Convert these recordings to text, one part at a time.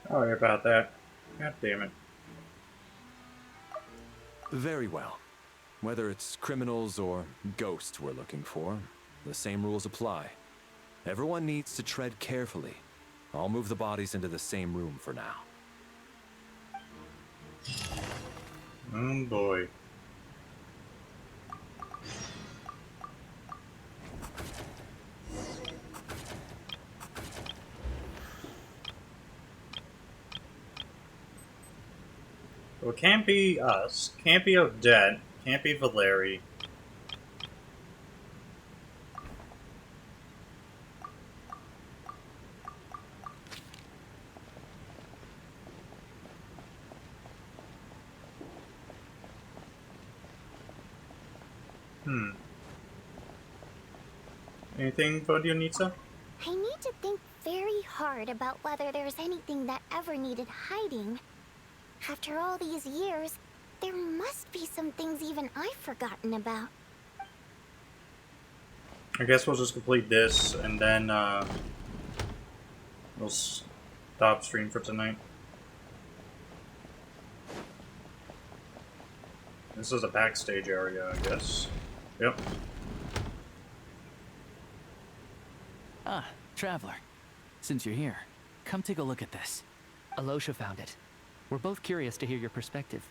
Sorry about that. God damn it. Very well. Whether it's criminals or ghosts we're looking for, the same rules apply. Everyone needs to tread carefully. I'll move the bodies into the same room for now. Oh boy. Well, it can't be us. Can't be Odette. Can't be Valeri. Hmm. Anything, Vodionitsa? I need to think very hard about whether there's anything that ever needed hiding. After all these years, there must be some things even I've forgotten about. I guess we'll just complete this and then we'll stop stream for tonight. This is a backstage area, I guess. Yep. Ah, Traveler. Since you're here, come take a look at this. Alosha found it. We're both curious to hear your perspective.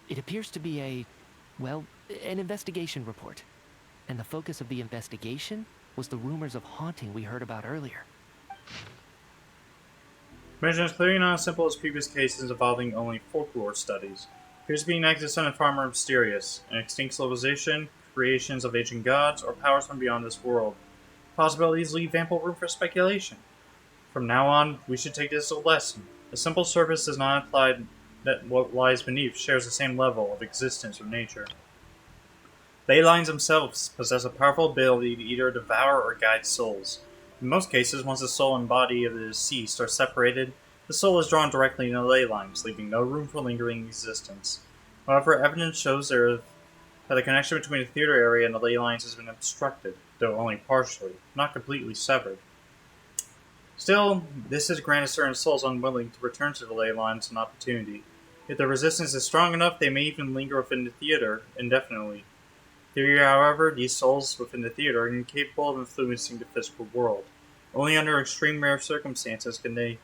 It appears to be an investigation report. And the focus of the investigation was the rumors of haunting we heard about earlier. Mission is clearly not as simple as previous cases involving only folklore studies. Appears to be an active son and far more mysterious. An extinct civilization, creations of ancient gods, or powers from beyond this world. Possibilities leave ample room for speculation. From now on, we should take this as a lesson. A simple surface does not imply that what lies beneath shares the same level of existence with nature. Ley lines themselves possess a powerful ability to either devour or guide souls. In most cases, once the soul and body of the deceased are separated, the soul is drawn directly into ley lines, leaving no room for lingering existence. However, evidence shows that the connection between the theater area and the ley lines has been obstructed, though only partially, not completely severed. Still, this has granted certain souls unwilling to return to the ley lines an opportunity. If the resistance is strong enough, they may even linger within the theater indefinitely. Theory, however, these souls within the theater are incapable of influencing the physical world. Only under extreme rare circumstances can they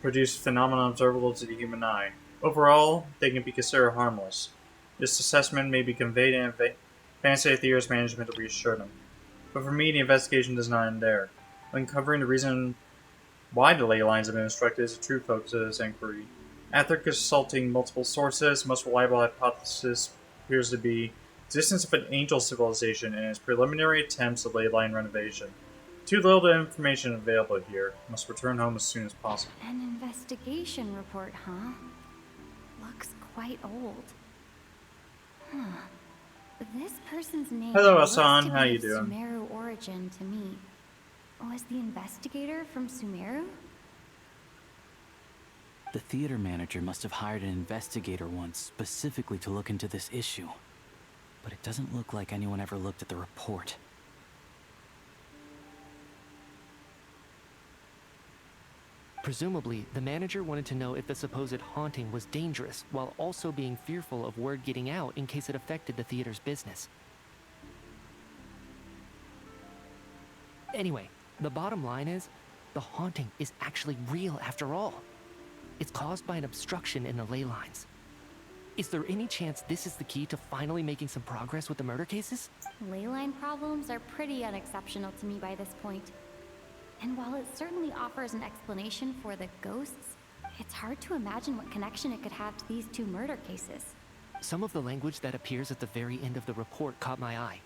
produce phenomena observable to the human eye. Overall, they can be considered harmless. This assessment may be conveyed in advance to the theater's management to reassure them. But for me, the investigation does not end there. Uncovering the reason why the ley lines have been obstructed is a true focus of this inquiry. After consulting multiple sources, the most reliable hypothesis appears to be existence of an angel civilization and its preliminary attempts at ley line renovation. Too little information available here. Must return home as soon as possible. An investigation report, huh? Looks quite old. Huh. This person's name Hello, looks Asan. to How be you of doing? Sumeru origin to me. Was the investigator from Sumeru? The theater manager must have hired an investigator once specifically to look into this issue. But it doesn't look like anyone ever looked at the report. Presumably, the manager wanted to know if the supposed haunting was dangerous, while also being fearful of word getting out in case it affected the theater's business. Anyway, the bottom line is, the haunting is actually real after all. It's caused by an obstruction in the ley lines. Is there any chance this is the key to finally making some progress with the murder cases? Leyline problems are pretty unexceptional to me by this point. And while it certainly offers an explanation for the ghosts, it's hard to imagine what connection it could have to these two murder cases. Some of the language that appears at the very end of the report caught my eye.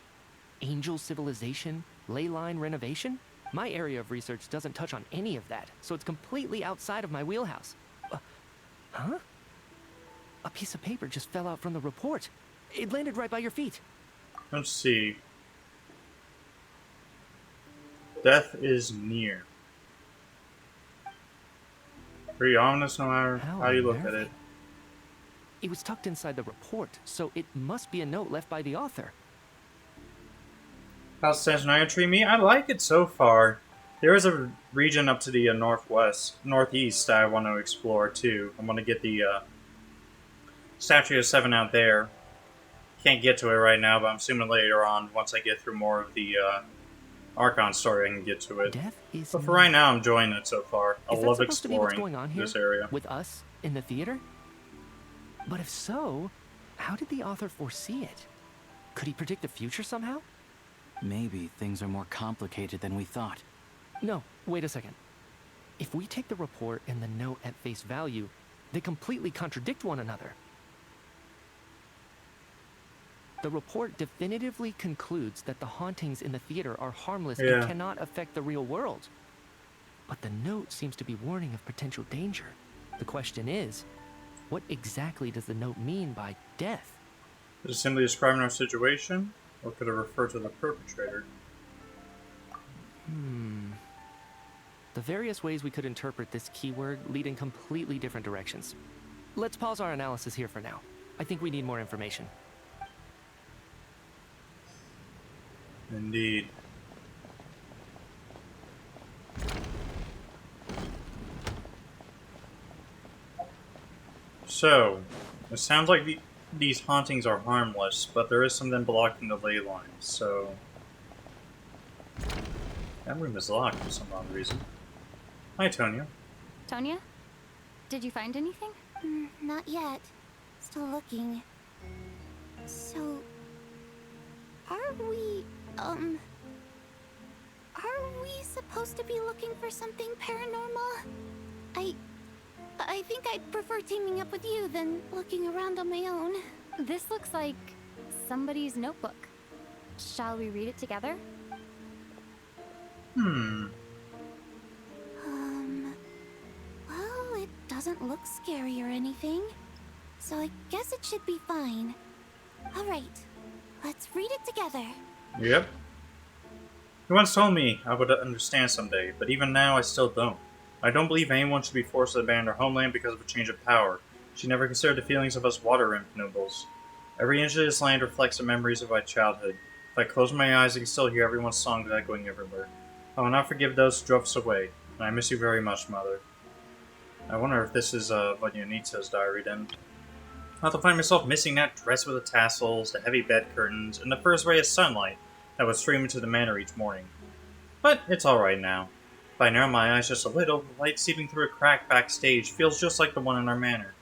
Angel civilization, ley line renovation? My area of research doesn't touch on any of that, so it's completely outside of my wheelhouse. Huh? A piece of paper just fell out from the report. It landed right by your feet. Let's see. Death is near. Pretty ominous no matter how you look at it. It was tucked inside the report, so it must be a note left by the author. How's Snezhnaya treat me? I like it so far. There is a region up to the northeast that I want to explore too. I want to get the Statue of Seven out there. Can't get to it right now, but I'm assuming later on, once I get through more of the Archon story, I can get to it. Death is But for right now, I'm enjoying it so far. I Is that love supposed to be what's exploring going on here? this area. With us in the theater? But if so, how did the author foresee it? Could he predict the future somehow? Maybe things are more complicated than we thought. No, wait a second. If we take the report and the note at face value, they completely contradict one another. The report definitively concludes that the hauntings in the theater are harmless and cannot affect the real world. But the note seems to be warning of potential danger. The question is, what exactly does the note mean by death? Is it simply describing our situation, or could it refer to the perpetrator? The various ways we could interpret this keyword lead in completely different directions. Let's pause our analysis here for now. I think we need more information. Indeed. So, it sounds like these hauntings are harmless, but there is something blocking the ley lines, so... That room is locked for some odd reason. Hi, Tonya. Tonya? Did you find anything? Not yet. Still looking. So... Are we supposed to be looking for something paranormal? I think I'd prefer teaming up with you than looking around on my own. This looks like somebody's notebook. Shall we read it together? Well, it doesn't look scary or anything. So I guess it should be fine. Alright, let's read it together. Yep. You once told me I would understand someday, but even now I still don't. I don't believe anyone should be forced to abandon their homeland because of a change of power. She never considered the feelings of us water imp nobles. Every inch of this land reflects the memories of my childhood. If I close my eyes, I can still hear everyone's songs echoing everywhere. I will not forgive those who drove us away, and I miss you very much, Mother. I wonder if this is Vodyanitsa's diary then. I'll have to find myself missing that dress with the tassels, the heavy bed curtains, and the first ray of sunlight that would stream into the manor each morning. But it's alright now. If I narrow my eyes just a little, the light seeping through a crack backstage feels just like the one in our manor.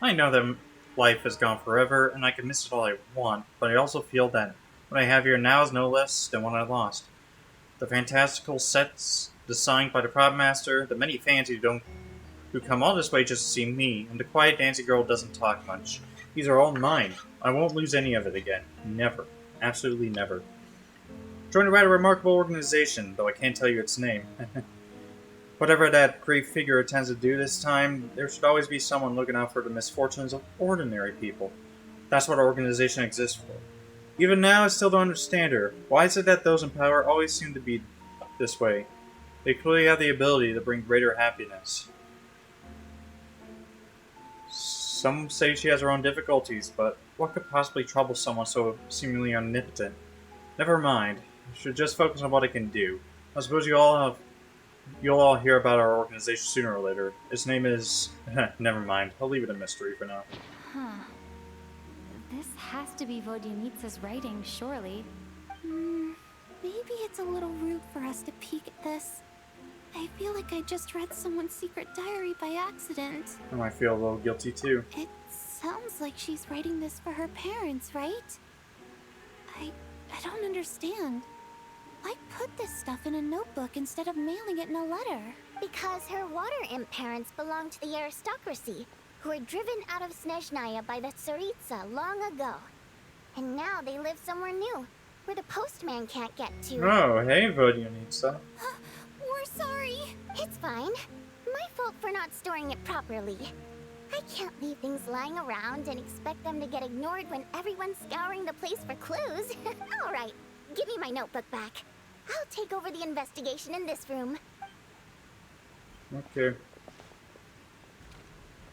I know that life is gone forever, and I can miss it all I want, but I also feel that what I have here now is no less than what I lost. The fantastical sets designed by the prop master, the many fans who come all this way just to see me, and the quiet dancing girl who doesn't talk much. These are all mine. I won't lose any of it again. Never. Absolutely never. Joined a rather remarkable organization, though I can't tell you its name. Whatever that great figure intends to do this time, there should always be someone looking out for the misfortunes of ordinary people. That's what our organization exists for. Even now, I still don't understand her. Why is it that those in power always seem to be this way? They clearly have the ability to bring greater happiness. Some say she has her own difficulties, but what could possibly trouble someone so seemingly omnipotent? Never mind. I should just focus on what I can do. I suppose you'll all hear about our organization sooner or later. Its name is... Never mind. I'll leave it a mystery for now. Huh. This has to be Vodyanitsa's writing, surely. Maybe it's a little rude for us to peek at this. I feel like I just read someone's secret diary by accident. I might feel a little guilty too. It sounds like she's writing this for her parents, right? I don't understand. Why put this stuff in a notebook instead of mailing it in a letter? Because her water imp parents belonged to the aristocracy, who were driven out of Snezhnaya by the Tsaritsa long ago. And now they live somewhere new, where the postman can't get to. Oh, hey, Vodyanitsa. We're sorry. It's fine. My fault for not storing it properly. I can't leave things lying around and expect them to get ignored when everyone's scouring the place for clues. Alright, give me my notebook back. I'll take over the investigation in this room. Okay.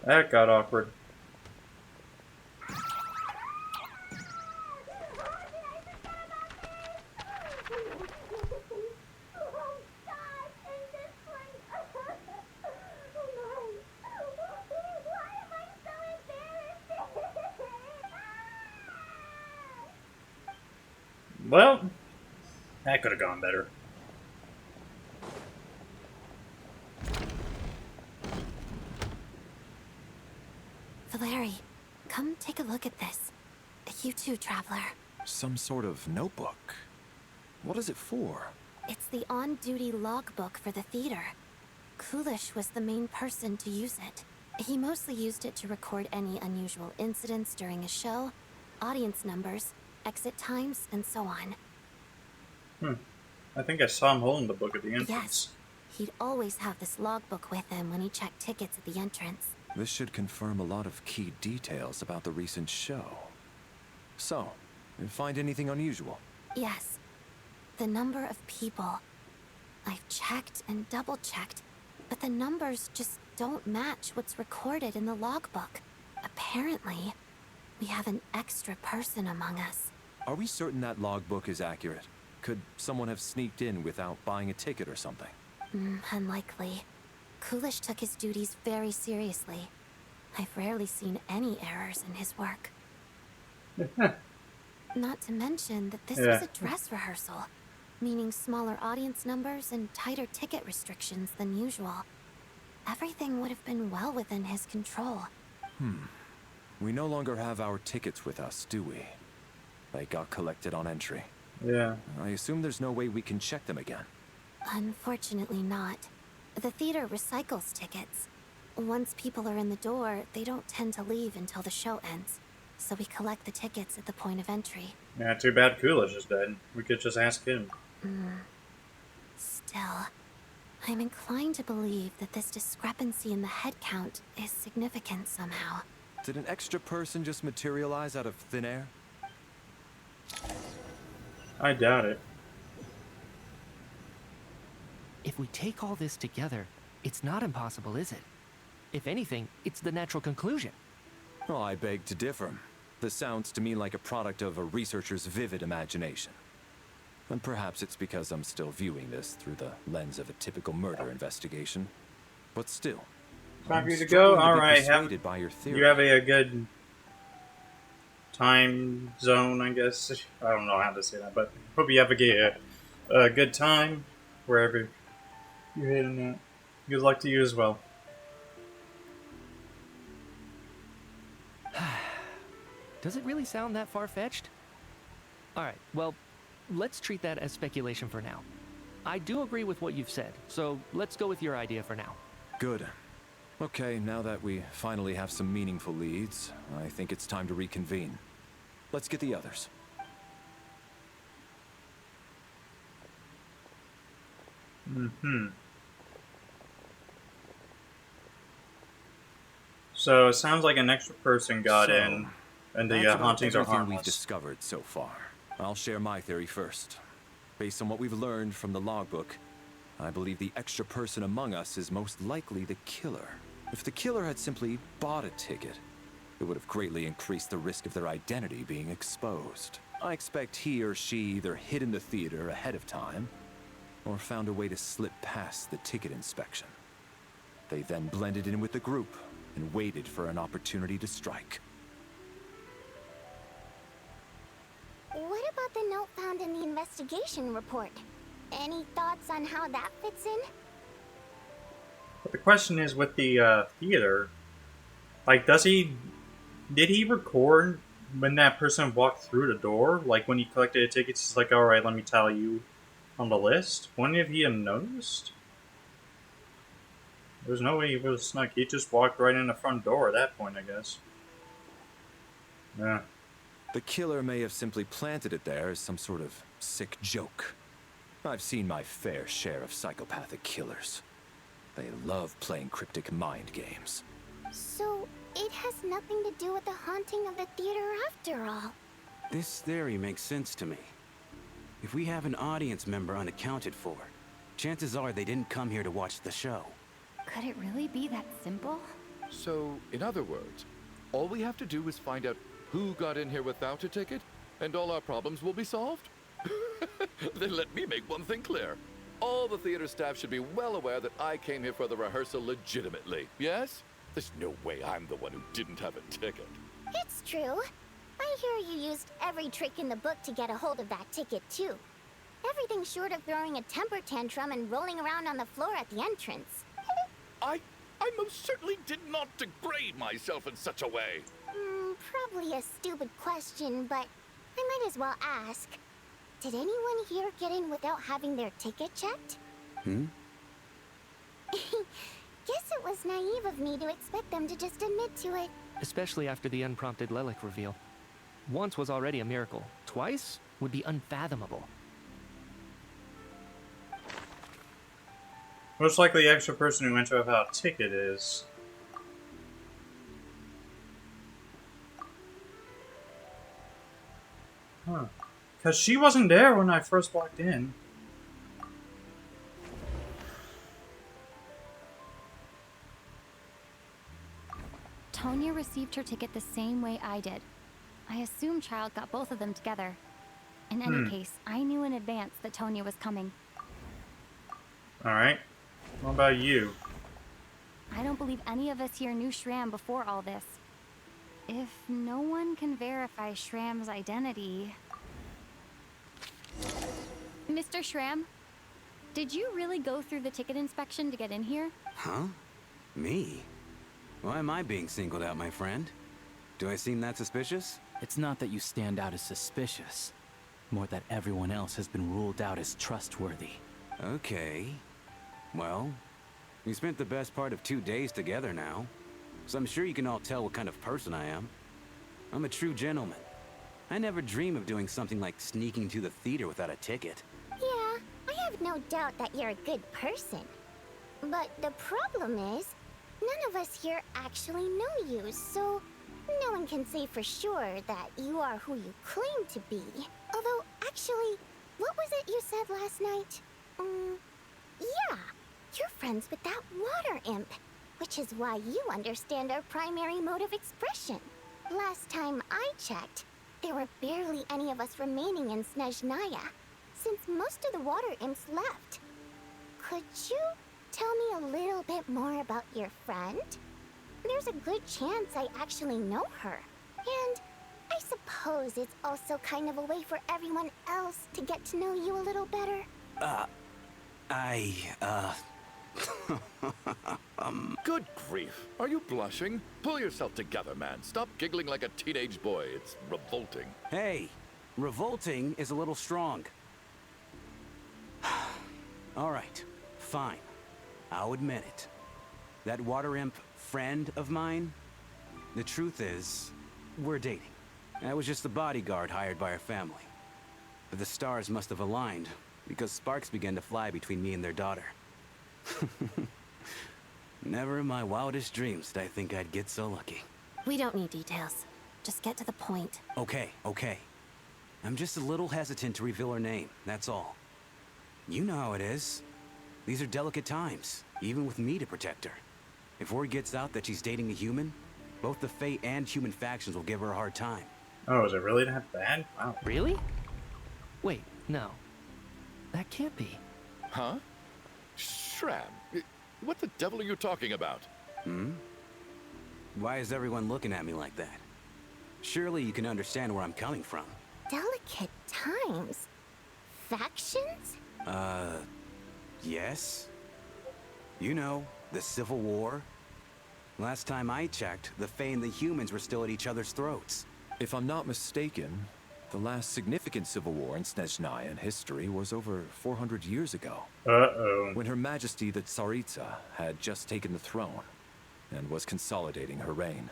That got awkward. Well, that could have gone better. Valeri, come take a look at this. You too, Traveler. Some sort of notebook. What is it for? It's the on-duty logbook for the theater. Coolish was the main person to use it. He mostly used it to record any unusual incidents during a show, audience numbers, exit times, and so on. I think I saw him holding the book at the entrance. Yes, he'd always have this logbook with him when he checked tickets at the entrance. This should confirm a lot of key details about the recent show. So, you find anything unusual? Yes. The number of people. I've checked and double-checked, but the numbers just don't match what's recorded in the logbook. Apparently, we have an extra person among us. Are we certain that logbook is accurate? Could someone have sneaked in without buying a ticket or something? Unlikely. Coolish took his duties very seriously. I've rarely seen any errors in his work. Not to mention that this was a dress rehearsal, meaning smaller audience numbers and tighter ticket restrictions than usual. Everything would have been well within his control. We no longer have our tickets with us, do we? They got collected on entry. Yeah. I assume there's no way we can check them again. Unfortunately not. The theater recycles tickets. Once people are in the door, they don't tend to leave until the show ends. So we collect the tickets at the point of entry. Yeah, too bad Coolish is dead. We could just ask him. Still, I'm inclined to believe that this discrepancy in the head count is significant somehow. Did an extra person just materialize out of thin air? I doubt it. If we take all this together, it's not impossible, is it? If anything, it's the natural conclusion. Oh, I beg to differ. This sounds to me like a product of a researcher's vivid imagination. And perhaps it's because I'm still viewing this through the lens of a typical murder investigation. But still, Time for you I'm to go? struggling to be Alright, persuaded by your theory. You have a good time zone, I guess. I don't know how to say that, but hope you have a good time wherever you're heading at. Good luck to you as well. Does it really sound that far-fetched? Alright, well, let's treat that as speculation for now. I do agree with what you've said, so let's go with your idea for now. Good. Okay, now that we finally have some meaningful leads, I think it's time to reconvene. Let's get the others. So it sounds like an extra person got So, in, and the That's about hauntings are everything we've harmless. discovered so far. I'll share my theory first. Based on what we've learned from the logbook, I believe the extra person among us is most likely the killer. If the killer had simply bought a ticket, it would have greatly increased the risk of their identity being exposed. I expect he or she either hid in the theater ahead of time, or found a way to slip past the ticket inspection. They then blended in with the group and waited for an opportunity to strike. What about the note found in the investigation report? Any thoughts on how that fits in? But the question is with the theater, like, did he record when that person walked through the door? Like, when he collected the tickets, he's like, alright, let me tell you on the list? Wouldn't have he have noticed? There's no way he was snuck. He just walked right in the front door at that point, I guess. Yeah. The killer may have simply planted it there as some sort of sick joke. I've seen my fair share of psychopathic killers. They love playing cryptic mind games. So, it has nothing to do with the haunting of the theater after all. This theory makes sense to me. If we have an audience member unaccounted for, chances are they didn't come here to watch the show. Could it really be that simple? So, in other words, all we have to do is find out who got in here without a ticket, and all our problems will be solved? Then let me make one thing clear. All the theater staff should be well aware that I came here for the rehearsal legitimately, yes? There's no way I'm the one who didn't have a ticket. It's true. I hear you used every trick in the book to get a hold of that ticket, too. Everything short of throwing a temper tantrum and rolling around on the floor at the entrance. I most certainly did not degrade myself in such a way. Probably a stupid question, but I might as well ask. Did anyone here get in without having their ticket checked? Guess it was naive of me to expect them to just admit to it. Especially after the unprompted Lelic reveal. Once was already a miracle. Twice would be unfathomable. Most likely the extra person who entered without a ticket is... Huh. Because she wasn't there when I first walked in. Tonya received her ticket the same way I did. I assume Child got both of them together. In any case, I knew in advance that Tonya was coming. Alright. What about you? I don't believe any of us here knew Shram before all this. If no one can verify Shram's identity... Mr. Shram, did you really go through the ticket inspection to get in here? Huh? Me? Why am I being singled out, my friend? Do I seem that suspicious? It's not that you stand out as suspicious, more that everyone else has been ruled out as trustworthy. Okay. Well, we spent the best part of 2 days together now, so I'm sure you can all tell what kind of person I am. I'm a true gentleman. I never dream of doing something like sneaking to the theater without a ticket. Yeah, I have no doubt that you're a good person. But the problem is, none of us here actually know you, so no one can say for sure that you are who you claim to be. Although, actually, what was it you said last night? Yeah, you're friends with that water imp, which is why you understand our primary mode of expression. Last time I checked, there were barely any of us remaining in Snezhnaya, since most of the water imps left. Could you tell me a little bit more about your friend? There's a good chance I actually know her. And I suppose it's also kind of a way for everyone else to get to know you a little better. Good grief. Are you blushing? Pull yourself together, man. Stop giggling like a teenage boy. It's revolting. Hey, revolting is a little strong. All right, fine. I'll admit it. That water imp friend of mine, the truth is, we're dating. I was just the bodyguard hired by our family. But the stars must have aligned, because sparks began to fly between me and their daughter. Never in my wildest dreams did I think I'd get so lucky. We don't need details. Just get to the point. Okay. I'm just a little hesitant to reveal her name, that's all. You know how it is. These are delicate times, even with me to protect her. If word gets out that she's dating a human, both the Fae and human factions will give her a hard time. Oh, is it really that bad? Wow. Really? Wait, no. That can't be. Huh? Shram, what the devil are you talking about? Why is everyone looking at me like that? Surely you can understand where I'm coming from. Delicate times? Factions? Yes? You know, the Civil War? Last time I checked, the Fae and the humans were still at each other's throats. If I'm not mistaken, the last significant civil war in Snezhnaya in history was over 400 years ago. Uh-oh. When Her Majesty the Tsaritsa had just taken the throne and was consolidating her reign.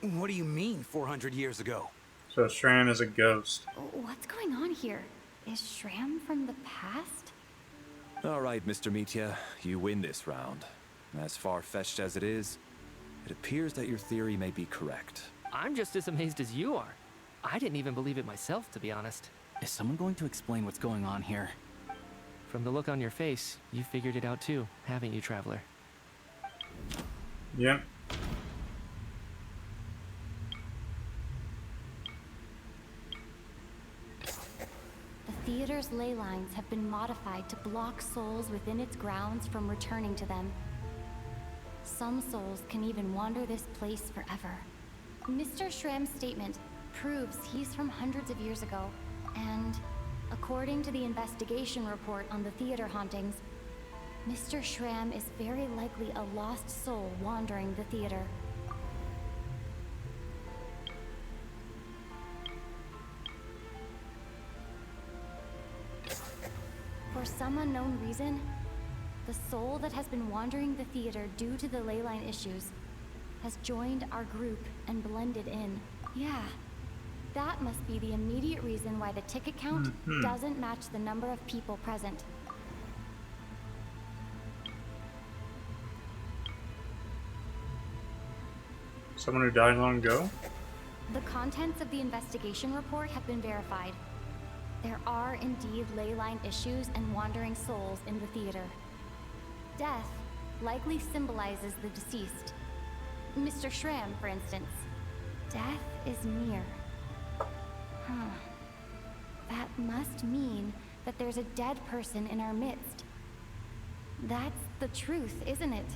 What do you mean, 400 years ago? So Shram is a ghost. What's going on here? Is Shram from the past? All right, Mr. Mitya, you win this round. As far-fetched as it is, it appears that your theory may be correct. I'm just as amazed as you are. I didn't even believe it myself, to be honest. Is someone going to explain what's going on here? From the look on your face, you figured it out too, haven't you, Traveler? Yep. The theater's ley lines have been modified to block souls within its grounds from returning to them. Some souls can even wander this place forever. Mr. Shram's statement, proves he's from hundreds of years ago, and according to the investigation report on the theater hauntings, Mr. Schramm is very likely a lost soul wandering the theater. For some unknown reason, the soul that has been wandering the theater due to the leyline issues has joined our group and blended in. Yeah, that must be the immediate reason why the ticket count doesn't match the number of people present. Someone who died long ago? The contents of the investigation report have been verified. There are indeed leyline issues and wandering souls in the theater. Death likely symbolizes the deceased. Mr. Schramm, for instance. Death is near. That must mean that there's a dead person in our midst. That's the truth, isn't it?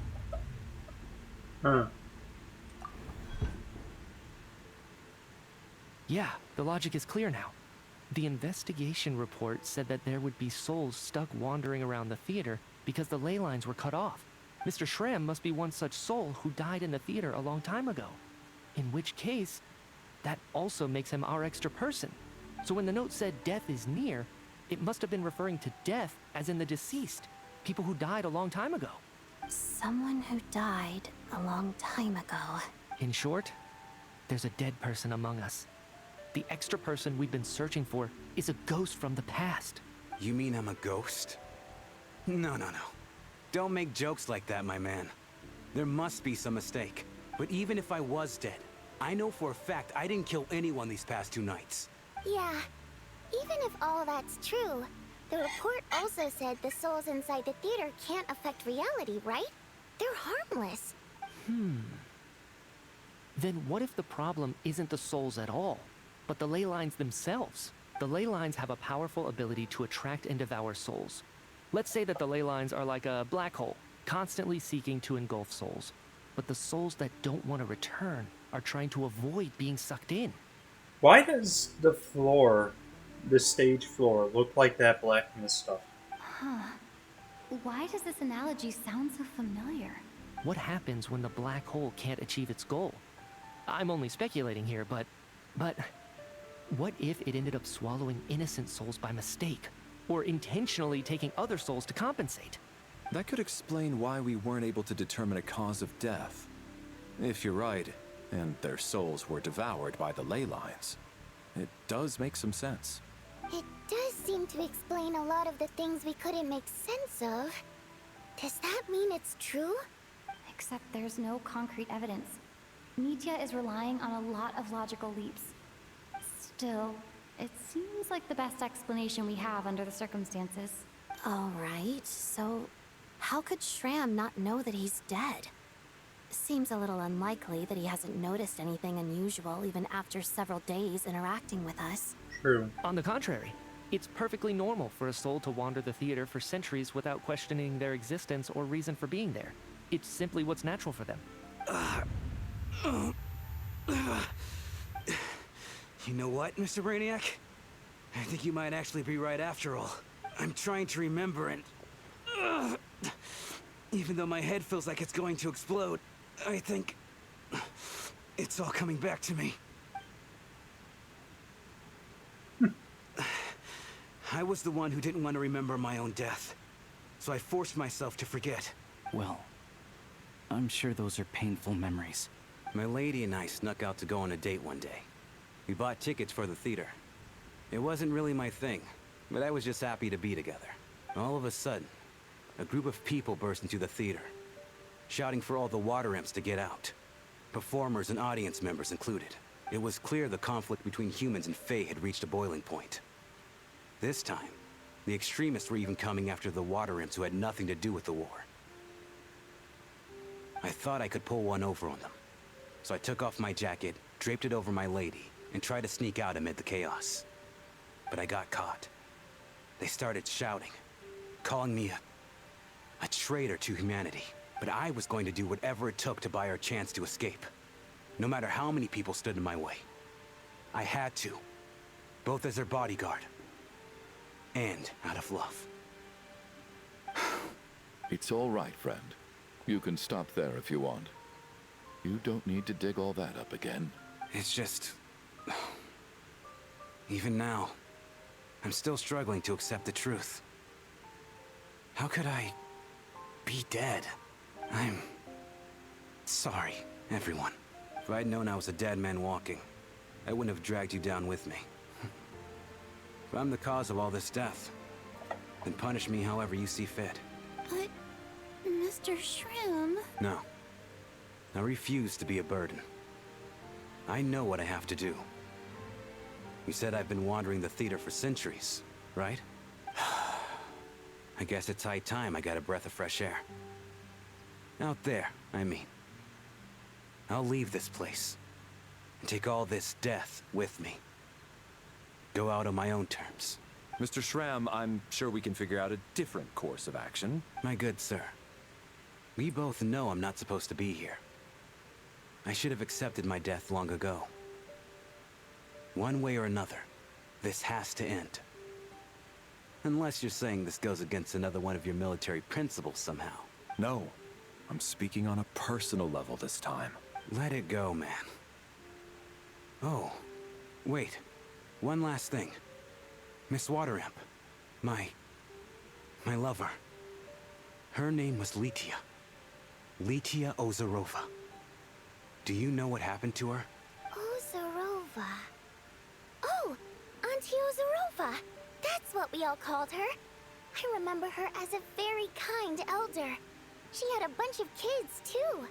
Yeah, the logic is clear now. The investigation report said that there would be souls stuck wandering around the theater because the ley lines were cut off. Mr. Schramm must be one such soul who died in the theater a long time ago. In which case, that also makes him our extra person. So when the note said death is near, it must have been referring to death as in the deceased, people who died a long time ago. Someone who died a long time ago. In short, there's a dead person among us. The extra person we've been searching for is a ghost from the past. You mean I'm a ghost? No. Don't make jokes like that, my man. There must be some mistake. But even if I was dead, I know for a fact I didn't kill anyone these past 2 nights. Yeah, even if all that's true, the report also said the souls inside the theater can't affect reality, right? They're harmless. Then what if the problem isn't the souls at all, but the ley lines themselves? The ley lines have a powerful ability to attract and devour souls. Let's say that the ley lines are like a black hole, constantly seeking to engulf souls. But the souls that don't want to return are trying to avoid being sucked in. Why does the floor, the stage floor, look like that blackness stuff? Why does this analogy sound so familiar? What happens when the black hole can't achieve its goal? I'm only speculating here, but what if it ended up swallowing innocent souls by mistake? Or intentionally taking other souls to compensate? That could explain why we weren't able to determine a cause of death. If you're right, and their souls were devoured by the ley lines, it does make some sense. It does seem to explain a lot of the things we couldn't make sense of. Does that mean it's true? Except there's no concrete evidence. Mitya is relying on a lot of logical leaps. Still, it seems like the best explanation we have under the circumstances. Alright, so how could Schramm not know that he's dead? Seems a little unlikely that he hasn't noticed anything unusual even after several days interacting with us. True. On the contrary, it's perfectly normal for a soul to wander the theater for centuries without questioning their existence or reason for being there. It's simply what's natural for them. You know what, Mr. Brainiac? I think you might actually be right after all. I'm trying to remember and... even though my head feels like it's going to explode, I think... it's all coming back to me. I was the one who didn't want to remember my own death, so I forced myself to forget. Well, I'm sure those are painful memories. My lady and I snuck out to go on a date one day. We bought tickets for the theater. It wasn't really my thing, but I was just happy to be together. All of a sudden, a group of people burst into the theater, shouting for all the water imps to get out. Performers and audience members included. It was clear the conflict between humans and Fae had reached a boiling point. This time, the extremists were even coming after the water imps who had nothing to do with the war. I thought I could pull one over on them. So I took off my jacket, draped it over my lady, and tried to sneak out amid the chaos. But I got caught. They started shouting, calling me a traitor to humanity. But I was going to do whatever it took to buy our chance to escape, no matter how many people stood in my way. I had to. Both as her bodyguard. And out of love. It's all right, friend. You can stop there if you want. You don't need to dig all that up again. It's just... Even now, I'm still struggling to accept the truth. How could I be dead? I'm sorry, everyone. If I'd known I was a dead man walking, I wouldn't have dragged you down with me. If I'm the cause of all this death, then punish me however you see fit. But, Mr. Shrim... No. I refuse to be a burden. I know what I have to do. You said I've been wandering the theater for centuries, right? I guess it's high time I got a breath of fresh air. Out there, I mean. I'll leave this place and take all this death with me. Go out on my own terms. Mr. Shram, I'm sure we can figure out a different course of action. My good sir, we both know I'm not supposed to be here. I should have accepted my death long ago. One way or another, this has to end. Unless you're saying this goes against another one of your military principles somehow. No, I'm speaking on a personal level this time. Let it go, man. Oh, wait. One last thing. Miss Water Imp. My lover. Her name was Litia. Litia Ozarova. Do you know what happened to her? Ozarova. Oh, Auntie Ozarova. That's what we all called her. I remember her as a very kind elder. She had a bunch of kids, too.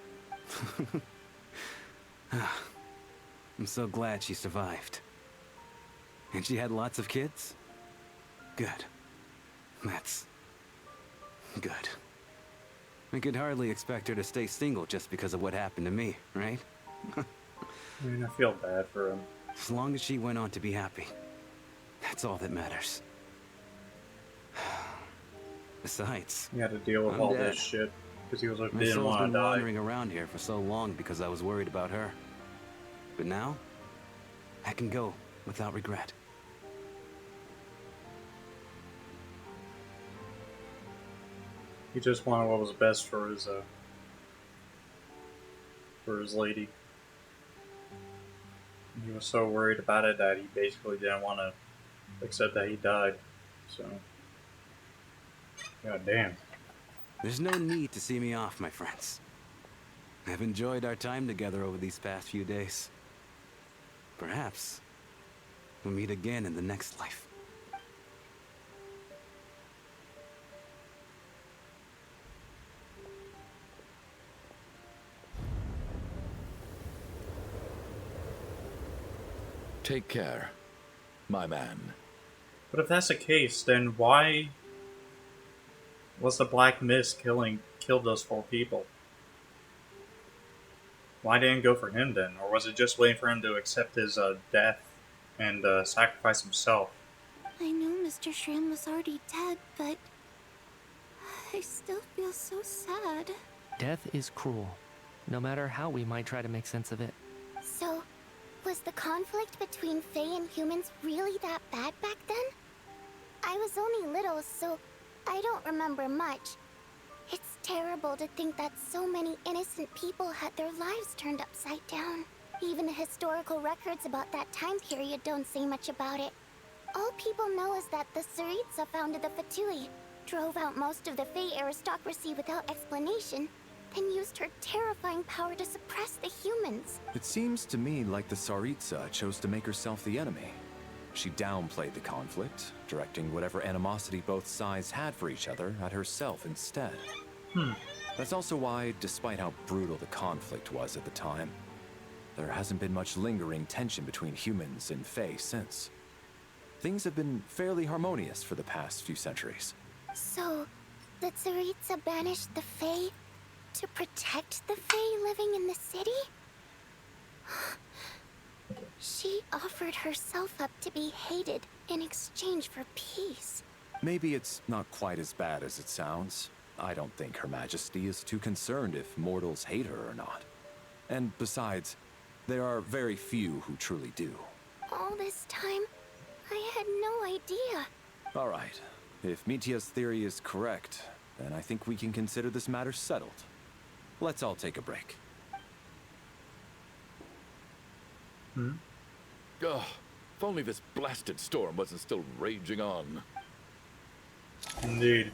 I'm so glad she survived. And she had lots of kids? Good. That's... good. I could hardly expect her to stay single just because of what happened to me, right? I mean, I feel bad for him. As long as she went on to be happy. That's all that matters. Besides, He had to deal with I'm all dead. this shit because he was like, my didn't soul's want to been die. wandering around here for so long because I was worried about her. But now, I can go without regret. He just wanted what was best for his lady. He was so worried about it that he basically didn't want to accept that he died. So, god damn. There's no need to see me off, my friends. I've enjoyed our time together over these past few days. Perhaps we'll meet again in the next life. Take care, my man. But if that's the case, then why was the Black Mist killed those 4 people? Why didn't it go for him then? Or was it just waiting for him to accept his death and sacrifice himself? I know Mr. Shram was already dead, but... I still feel so sad. Death is cruel, no matter how we might try to make sense of it. So, was the conflict between Fae and humans really that bad back then? I was only little, so I don't remember much. It's terrible to think that so many innocent people had their lives turned upside down. Even the historical records about that time period don't say much about it. All people know is that the Tsaritsa founded the Fatui, drove out most of the Fae aristocracy without explanation, then used her terrifying power to suppress the humans. It seems to me like the Tsaritsa chose to make herself the enemy. She downplayed the conflict, directing whatever animosity both sides had for each other at herself instead. That's also why, despite how brutal the conflict was at the time, there hasn't been much lingering tension between humans and Fae since. Things have been fairly harmonious for the past few centuries. So, the Tsaritsa banished the Fae to protect the Fae living in the city? She offered herself up to be hated in exchange for peace. Maybe it's not quite as bad as it sounds. I don't think Her Majesty is too concerned if mortals hate her or not. And besides, there are very few who truly do. All this time, I had no idea. All right. If Mitya's theory is correct, then I think we can consider this matter settled. Let's all take a break. Ugh, if only this blasted storm wasn't still raging on. Indeed.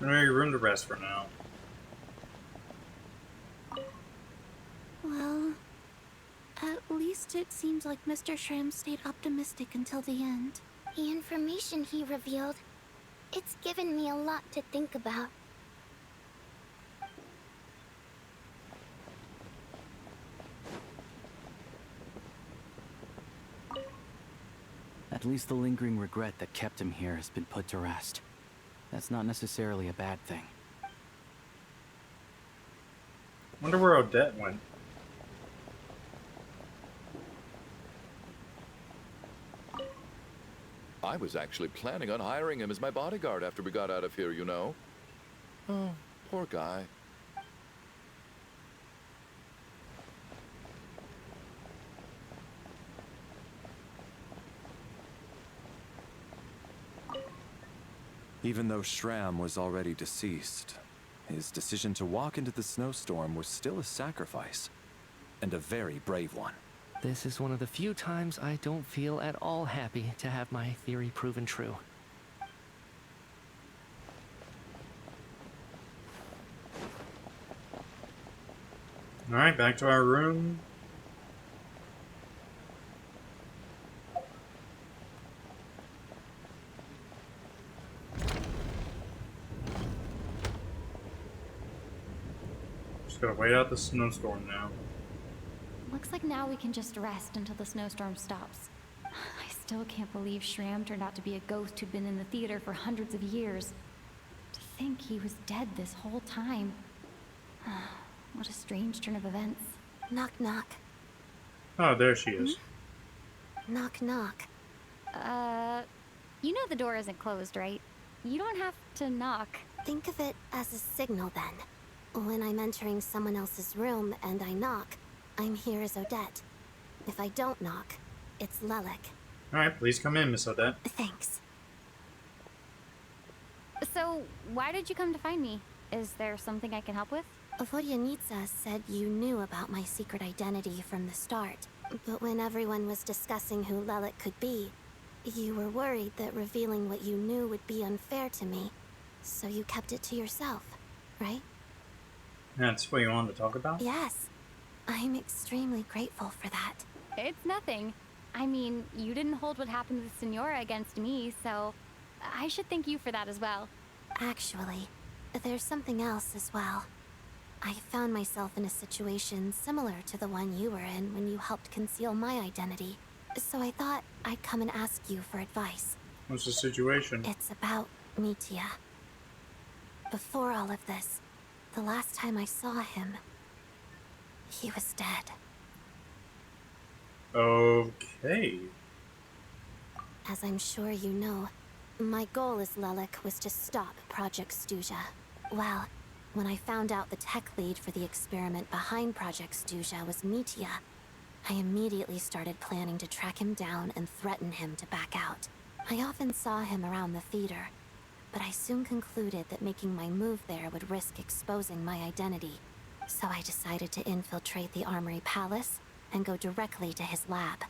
Maybe room to rest for now. Well, at least it seems like Mr. Shram stayed optimistic until the end. The information he revealed, it's given me a lot to think about. At least the lingering regret that kept him here has been put to rest. That's not necessarily a bad thing. Wonder where Odette went. I was actually planning on hiring him as my bodyguard after we got out of here, you know. Oh, poor guy. Even though Shram was already deceased, his decision to walk into the snowstorm was still a sacrifice, and a very brave one. This is one of the few times I don't feel at all happy to have my theory proven true. Alright, back to our room. Just gotta wait out the snowstorm now. Looks like now we can just rest until the snowstorm stops. I still can't believe Shram turned out to be a ghost who'd been in the theater for hundreds of years. To think he was dead this whole time. What a strange turn of events. Knock, knock. Oh, there she is. Knock, knock. You know the door isn't closed, right? You don't have to knock. Think of it as a signal then. When I'm entering someone else's room and I knock, I'm here as Odette. If I don't knock, it's Lelek. Alright, please come in, Miss Odette. Thanks. So, why did you come to find me? Is there something I can help with? Vodyanitsa said you knew about my secret identity from the start. But when everyone was discussing who Lelek could be, you were worried that revealing what you knew would be unfair to me. So you kept it to yourself, right? That's what you wanted to talk about? Yes. I'm extremely grateful for that. It's nothing. I mean, you didn't hold what happened with Senora against me, so I should thank you for that as well. Actually, there's something else as well. I found myself in a situation similar to the one you were in when you helped conceal my identity. So I thought I'd come and ask you for advice. What's the situation? It's about Mitya. Before all of this, the last time I saw him, he was dead. Okay. As I'm sure you know, my goal as Lelek was to stop Project Stuja. Well, when I found out the tech lead for the experiment behind Project Stuja was Mitya, I immediately started planning to track him down and threaten him to back out. I often saw him around the theater, but I soon concluded that making my move there would risk exposing my identity. So I decided to infiltrate the Armory Palace and go directly to his lab.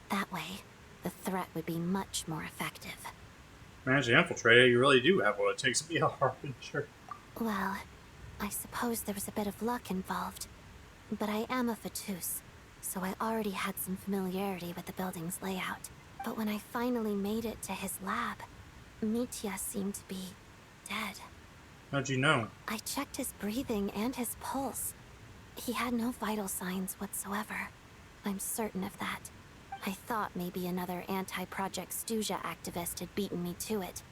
That way, the threat would be much more effective. Manage to infiltrate it, you really do have what it takes to be a harbinger. Well, I suppose there was a bit of luck involved. But I am a Fatus, so I already had some familiarity with the building's layout. But when I finally made it to his lab, Mitya seemed to be dead. How'd you know? I checked his breathing and his pulse. He had no vital signs whatsoever. I'm certain of that. I thought maybe another anti-Project Stuja activist had beaten me to it,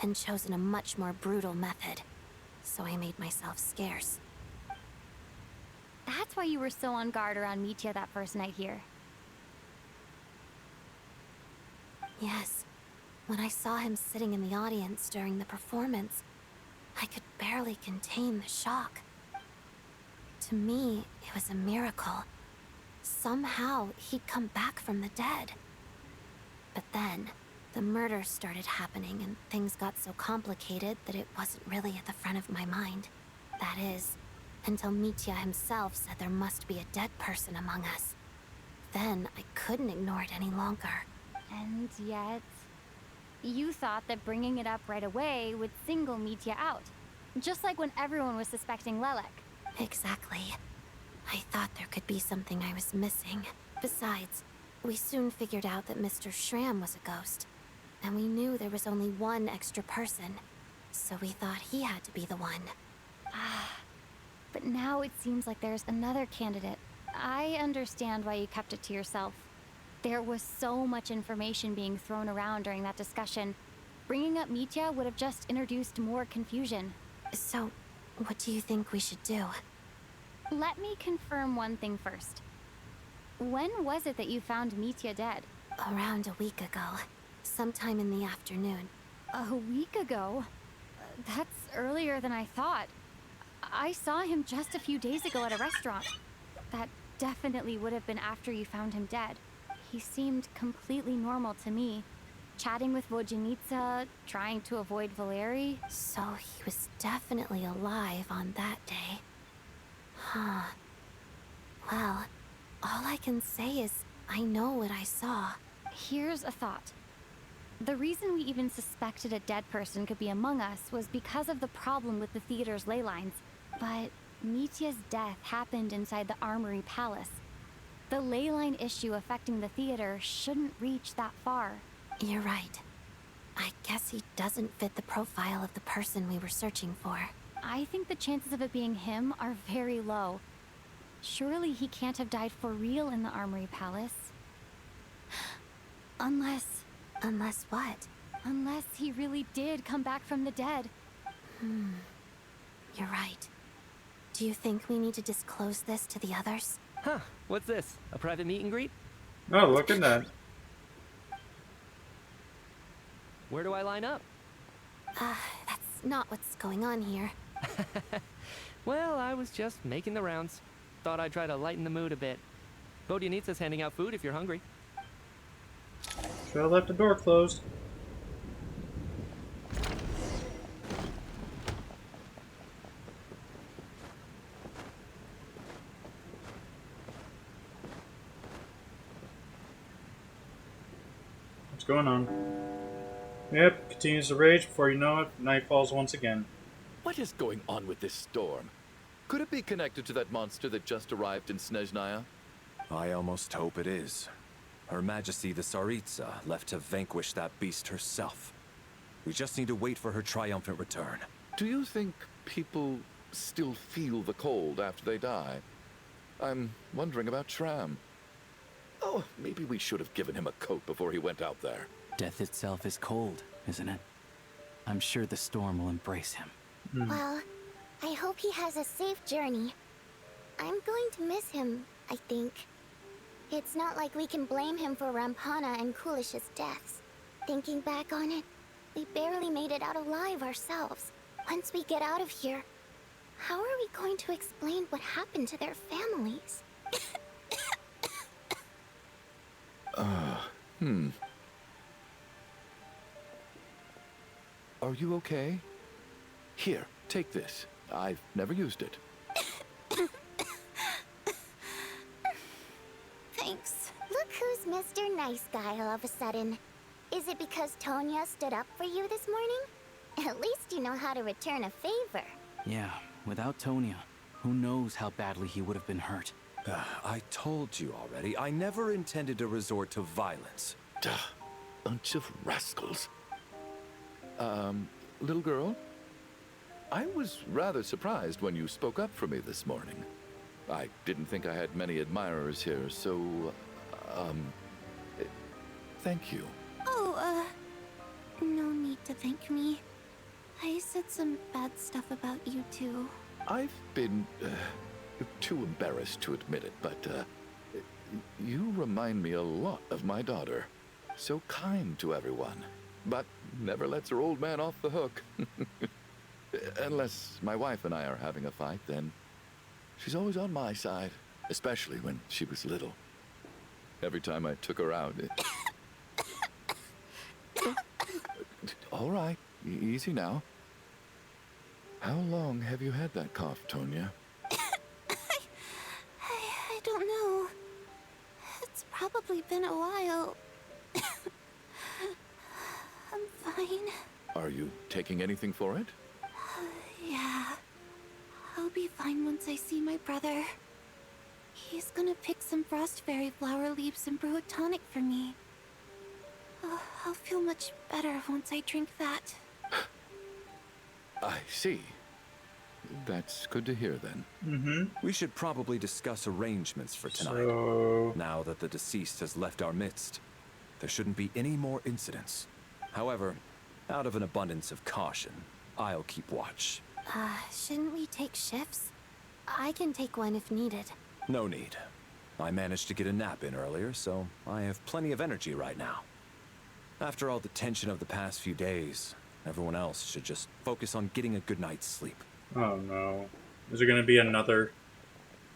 and chosen a much more brutal method. So I made myself scarce. That's why you were so on guard around Mitya that first night here. Yes. When I saw him sitting in the audience during the performance, I could barely contain the shock. To To me, it was a miracle. Somehow, he'd come back from the dead. But then, the murders started happening and things got so complicated that it wasn't really at the front of my mind. That is, until Mitya himself said there must be a dead person among us. Then, I couldn't ignore it any longer. And yet, you thought that bringing it up right away would single Mitya out. Just like when everyone was suspecting Lelek. Exactly. I thought there could be something I was missing. Besides, we soon figured out that Mr. Shram was a ghost. And we knew there was only one extra person. So we thought he had to be the one. But now it seems like there's another candidate. I understand why you kept it to yourself. There was so much information being thrown around during that discussion. Bringing up Mitya would have just introduced more confusion. So, what do you think we should do? Let me confirm one thing first. When was it that you found Mitya dead? Around a week ago. Sometime in the afternoon. A week ago? That's earlier than I thought. I saw him just a few days ago at a restaurant. That definitely would have been after you found him dead. He seemed completely normal to me. Chatting with Vojenitsa, trying to avoid Valeri. So he was definitely alive on that day. Huh. Well, all I can say is I know what I saw. Here's a thought. The reason we even suspected a dead person could be among us was because of the problem with the theater's ley lines. But Mitya's death happened inside the Armory Palace. The ley line issue affecting the theater shouldn't reach that far. You're right. I guess he doesn't fit the profile of the person we were searching for. I think the chances of it being him are very low. Surely he can't have died for real in the Armory Palace. Unless what? Unless he really did come back from the dead. You're right. Do you think we need to disclose this to the others? Huh, what's this? A private meet and greet? Oh, look at that. Where do I line up? That's not what's going on here. Well, I was just making the rounds. Thought I'd try to lighten the mood a bit. Vodyanitsa's handing out food if you're hungry. Should have left the door closed. What's going on? Yep, continues to rage. Before you know it, night falls once again. What is going on with this storm? Could it be connected to that monster that just arrived in Snezhnaya? I almost hope it is. Her Majesty the Tsaritsa left to vanquish that beast herself. We just need to wait for her triumphant return. Do you think people still feel the cold after they die? I'm wondering about Shram. Oh, maybe we should have given him a coat before he went out there. Death itself is cold, isn't it? I'm sure the storm will embrace him. Well, I hope he has a safe journey. I'm going to miss him, I think. It's not like we can blame him for Rampana and Kulish's deaths. Thinking back on it, we barely made it out alive ourselves. Once we get out of here, how are we going to explain what happened to their families? Are you okay? Here, take this. I've never used it. Thanks. Look who's Mr. Nice Guy all of a sudden. Is it because Tonya stood up for you this morning? At least you know how to return a favor. Yeah, without Tonya, who knows how badly he would have been hurt. I told you already, I never intended to resort to violence. Duh, bunch of rascals. Little girl? I was rather surprised when you spoke up for me this morning. I didn't think I had many admirers here, so, thank you. Oh, no need to thank me. I said some bad stuff about you too. I've been, too embarrassed to admit it, but, you remind me a lot of my daughter. So kind to everyone, but never lets her old man off the hook. Unless my wife and I are having a fight, then She's always on my side, especially when she was little. Every time I took her out, it... All right, easy now. How long have you had that cough, Tonya? I don't know. It's probably been a while. I'm fine. Are you taking anything for it? Yeah. I'll be fine once I see my brother. He's gonna pick some frost fairy flower leaves and brew a tonic for me. I'll feel much better once I drink that. I see. That's good to hear then. We should probably discuss arrangements for tonight. So, Now that the deceased has left our midst, there shouldn't be any more incidents. However, out of an abundance of caution, I'll keep watch. Shouldn't we take shifts? I can take one if needed. No need. I managed to get a nap in earlier, so I have plenty of energy right now. After all the tension of the past few days, everyone else should just focus on getting a good night's sleep. oh no. Is there gonna be another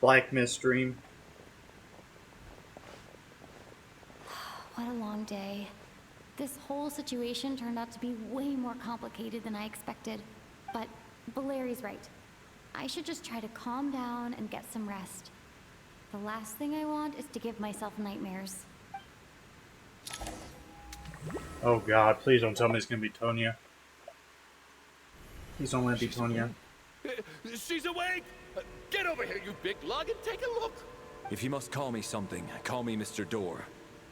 Black Mist dream? What a long day. This whole situation turned out to be way more complicated than I expected. But Valeri's right. I should just try to calm down and get some rest. The last thing I want is to give myself nightmares. Oh god, please don't tell me it's gonna be Tonya. Please don't let it be Tonya. She's awake! Get over here, you big lug, and take a look! If you must call me something, call me Mr. Door.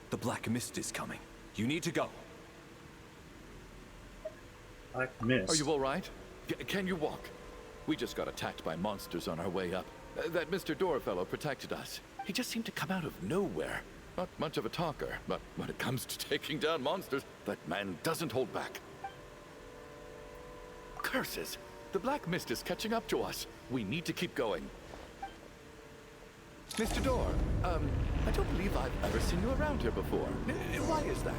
The Black Mist is coming. You need to go. Black Mist. Are you all right? Can you walk? We just got attacked by monsters on our way up. That Mr. Door fellow protected us. He just seemed to come out of nowhere. Not much of a talker, but when it comes to taking down monsters, that man doesn't hold back. Curses! The Black Mist is catching up to us. We need to keep going. Mr. Door, I don't believe I've ever seen you around here before. Why is that?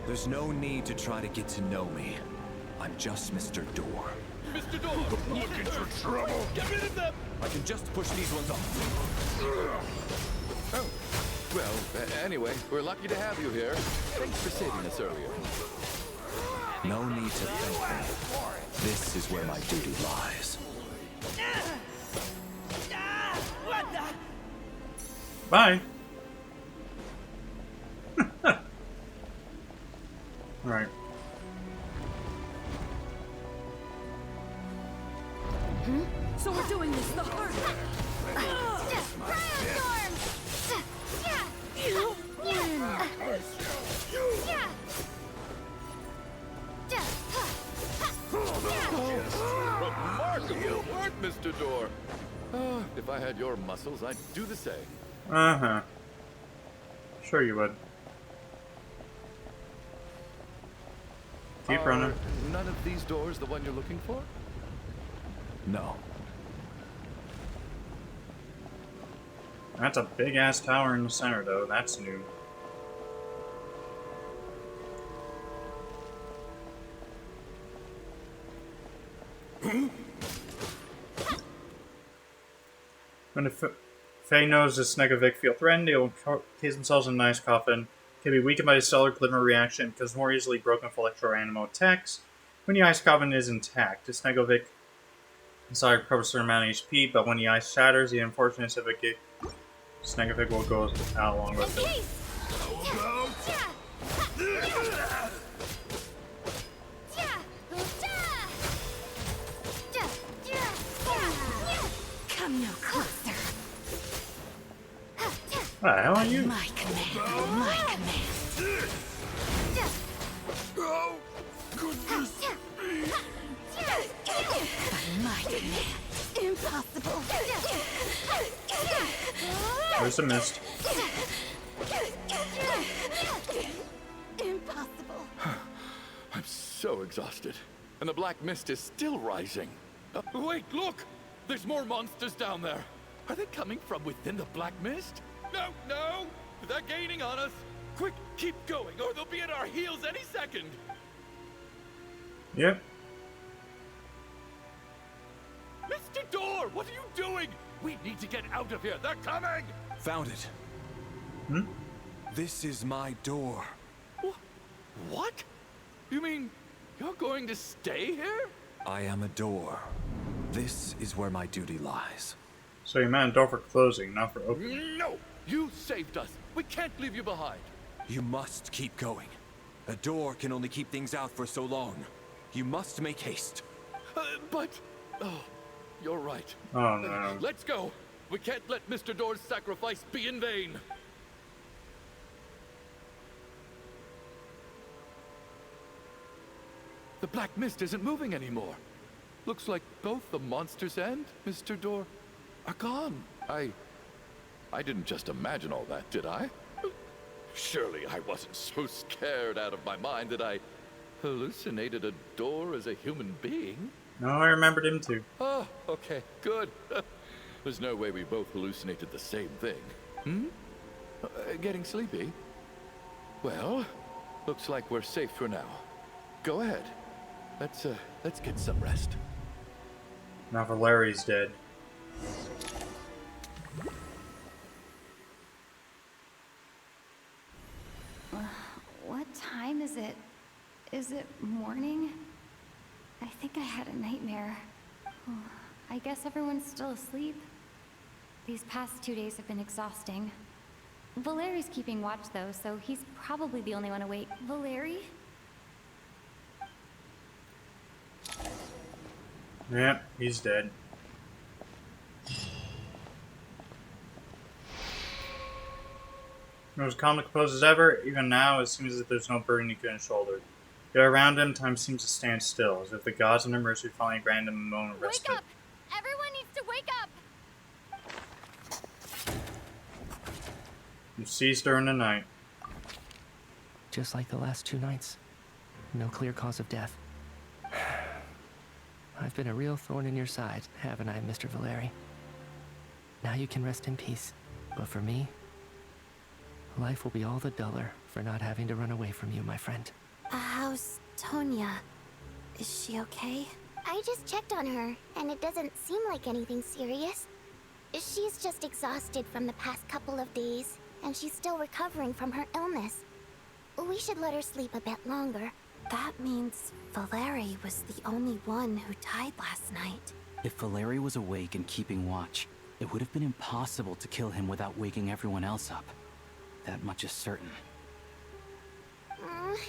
There's no need to try to get to know me. I'm just Mr. Door. Mr. Door! Looking for trouble! Get rid of them! I can just push these ones off. Oh, well, anyway, we're lucky to have you here. Thanks for saving us earlier. No need to thank me. This is where my duty lies. Bye. Alright. So we're doing this the hard way. Remarkable work, Mr. Door. If I had your muscles, I'd do the same. Uh-huh. Sure you would. Keep running. None of these doors the one you're looking for? No. That's a big-ass tower in the center, though. That's new. When the Fae knows the Snegovic feel threatened, they will case themselves in a nice coffin. Can be weakened by the stellar glimmer reaction because more easily broken for electro-animal attacks. When the ice coffin is intact, the Snegovic inside recovers a certain amount of HP, but when the ice shatters, the unfortunate Snegovic will go out along with it. Come no closer. What the hell are you? My command. My command. Oh, goodness me! By my command. Impossible. There's a mist. Impossible. I'm so exhausted. And the Black Mist is still rising. Wait, look! There's more monsters down there. Are they coming from within the Black Mist? No, no! They're gaining on us. Quick, keep going, or they'll be at our heels any second. Yep. Mr. Door! door! What are you doing? We need to get out of here. They're coming! Found it. Hmm? This is my door. What? You mean you're going to stay here? I am a door. This is where my duty lies. So you meant a door for closing, not for opening. No! You saved us. We can't leave you behind. You must keep going. A door can only keep things out for so long. You must make haste. But... Oh, you're right. Oh no. Let's go. We can't let Mr. Door's sacrifice be in vain. The black mist isn't moving anymore. Looks like both the monsters and Mr. Door are gone. I didn't just imagine all that, did I? Surely I wasn't so scared out of my mind that I hallucinated a door as a human being. No, I remembered him too. Oh, okay, good. There's no way we both hallucinated the same thing. Hmm? Getting sleepy? Well, looks like we're safe for now. Go ahead. Let's get some rest. Now Valeri's dead. What time is it? Is it morning? I think I had a nightmare. I guess everyone's still asleep. These past 2 days have been exhausting. Valeri's keeping watch though, so he's probably the only one awake. Valeri? Yep, he's dead. He was calm and composed as ever. Even now, it seems as if there's no burden he couldn't shoulder. Yet around him, time seems to stand still, as if the gods in their mercy finally granted him a moment of respite. Wake up! Everyone needs to wake up! You ceased during the night. Just like the last 2 nights. No clear cause of death. I've been a real thorn in your side, haven't I, Mr. Valeri? Now you can rest in peace. But for me, life will be all the duller for not having to run away from you, my friend. How's Tonya? Is she okay? I just checked on her, and it doesn't seem like anything serious. She's just exhausted from the past couple of days, and she's still recovering from her illness. We should let her sleep a bit longer. That means Valeri was the only one who died last night. If Valeri was awake and keeping watch, it would have been impossible to kill him without waking everyone else up. That much is certain.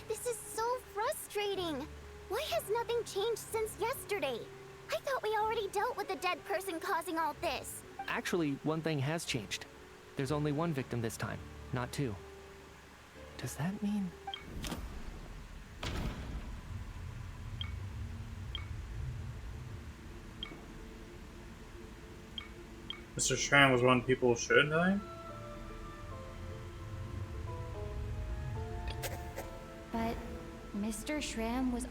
This is so frustrating. Why has nothing changed since yesterday? I thought we already dealt with the dead person causing all this. Actually, one thing has changed. There's only one victim this time, not 2. Does that mean... Mr. Strand was one people who should die? But Mr. Shram was...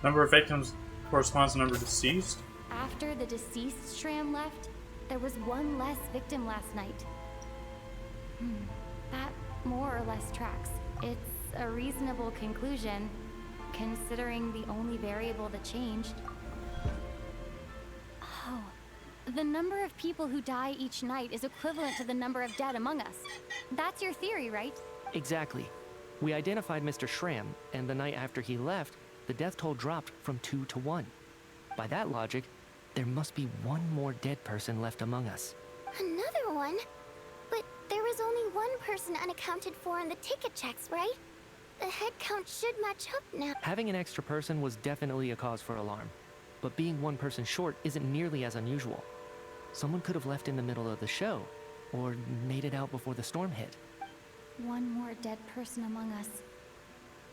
Number of victims corresponds to number of deceased? After the deceased Shram left, there was one less victim last night. That more or less tracks. It's a reasonable conclusion, considering the only variable that changed. Oh, the number of people who die each night is equivalent to the number of dead among us. That's your theory, right? Exactly. We identified Mr. Shram, and the night after he left, the death toll dropped from 2 to 1. By that logic, there must be one more dead person left among us. Another one? But there was only one person unaccounted for in the ticket checks, right? The head count should match up now. Having an extra person was definitely a cause for alarm, but being one person short isn't nearly as unusual. Someone could have left in the middle of the show, or made it out before the storm hit. One more dead person among us.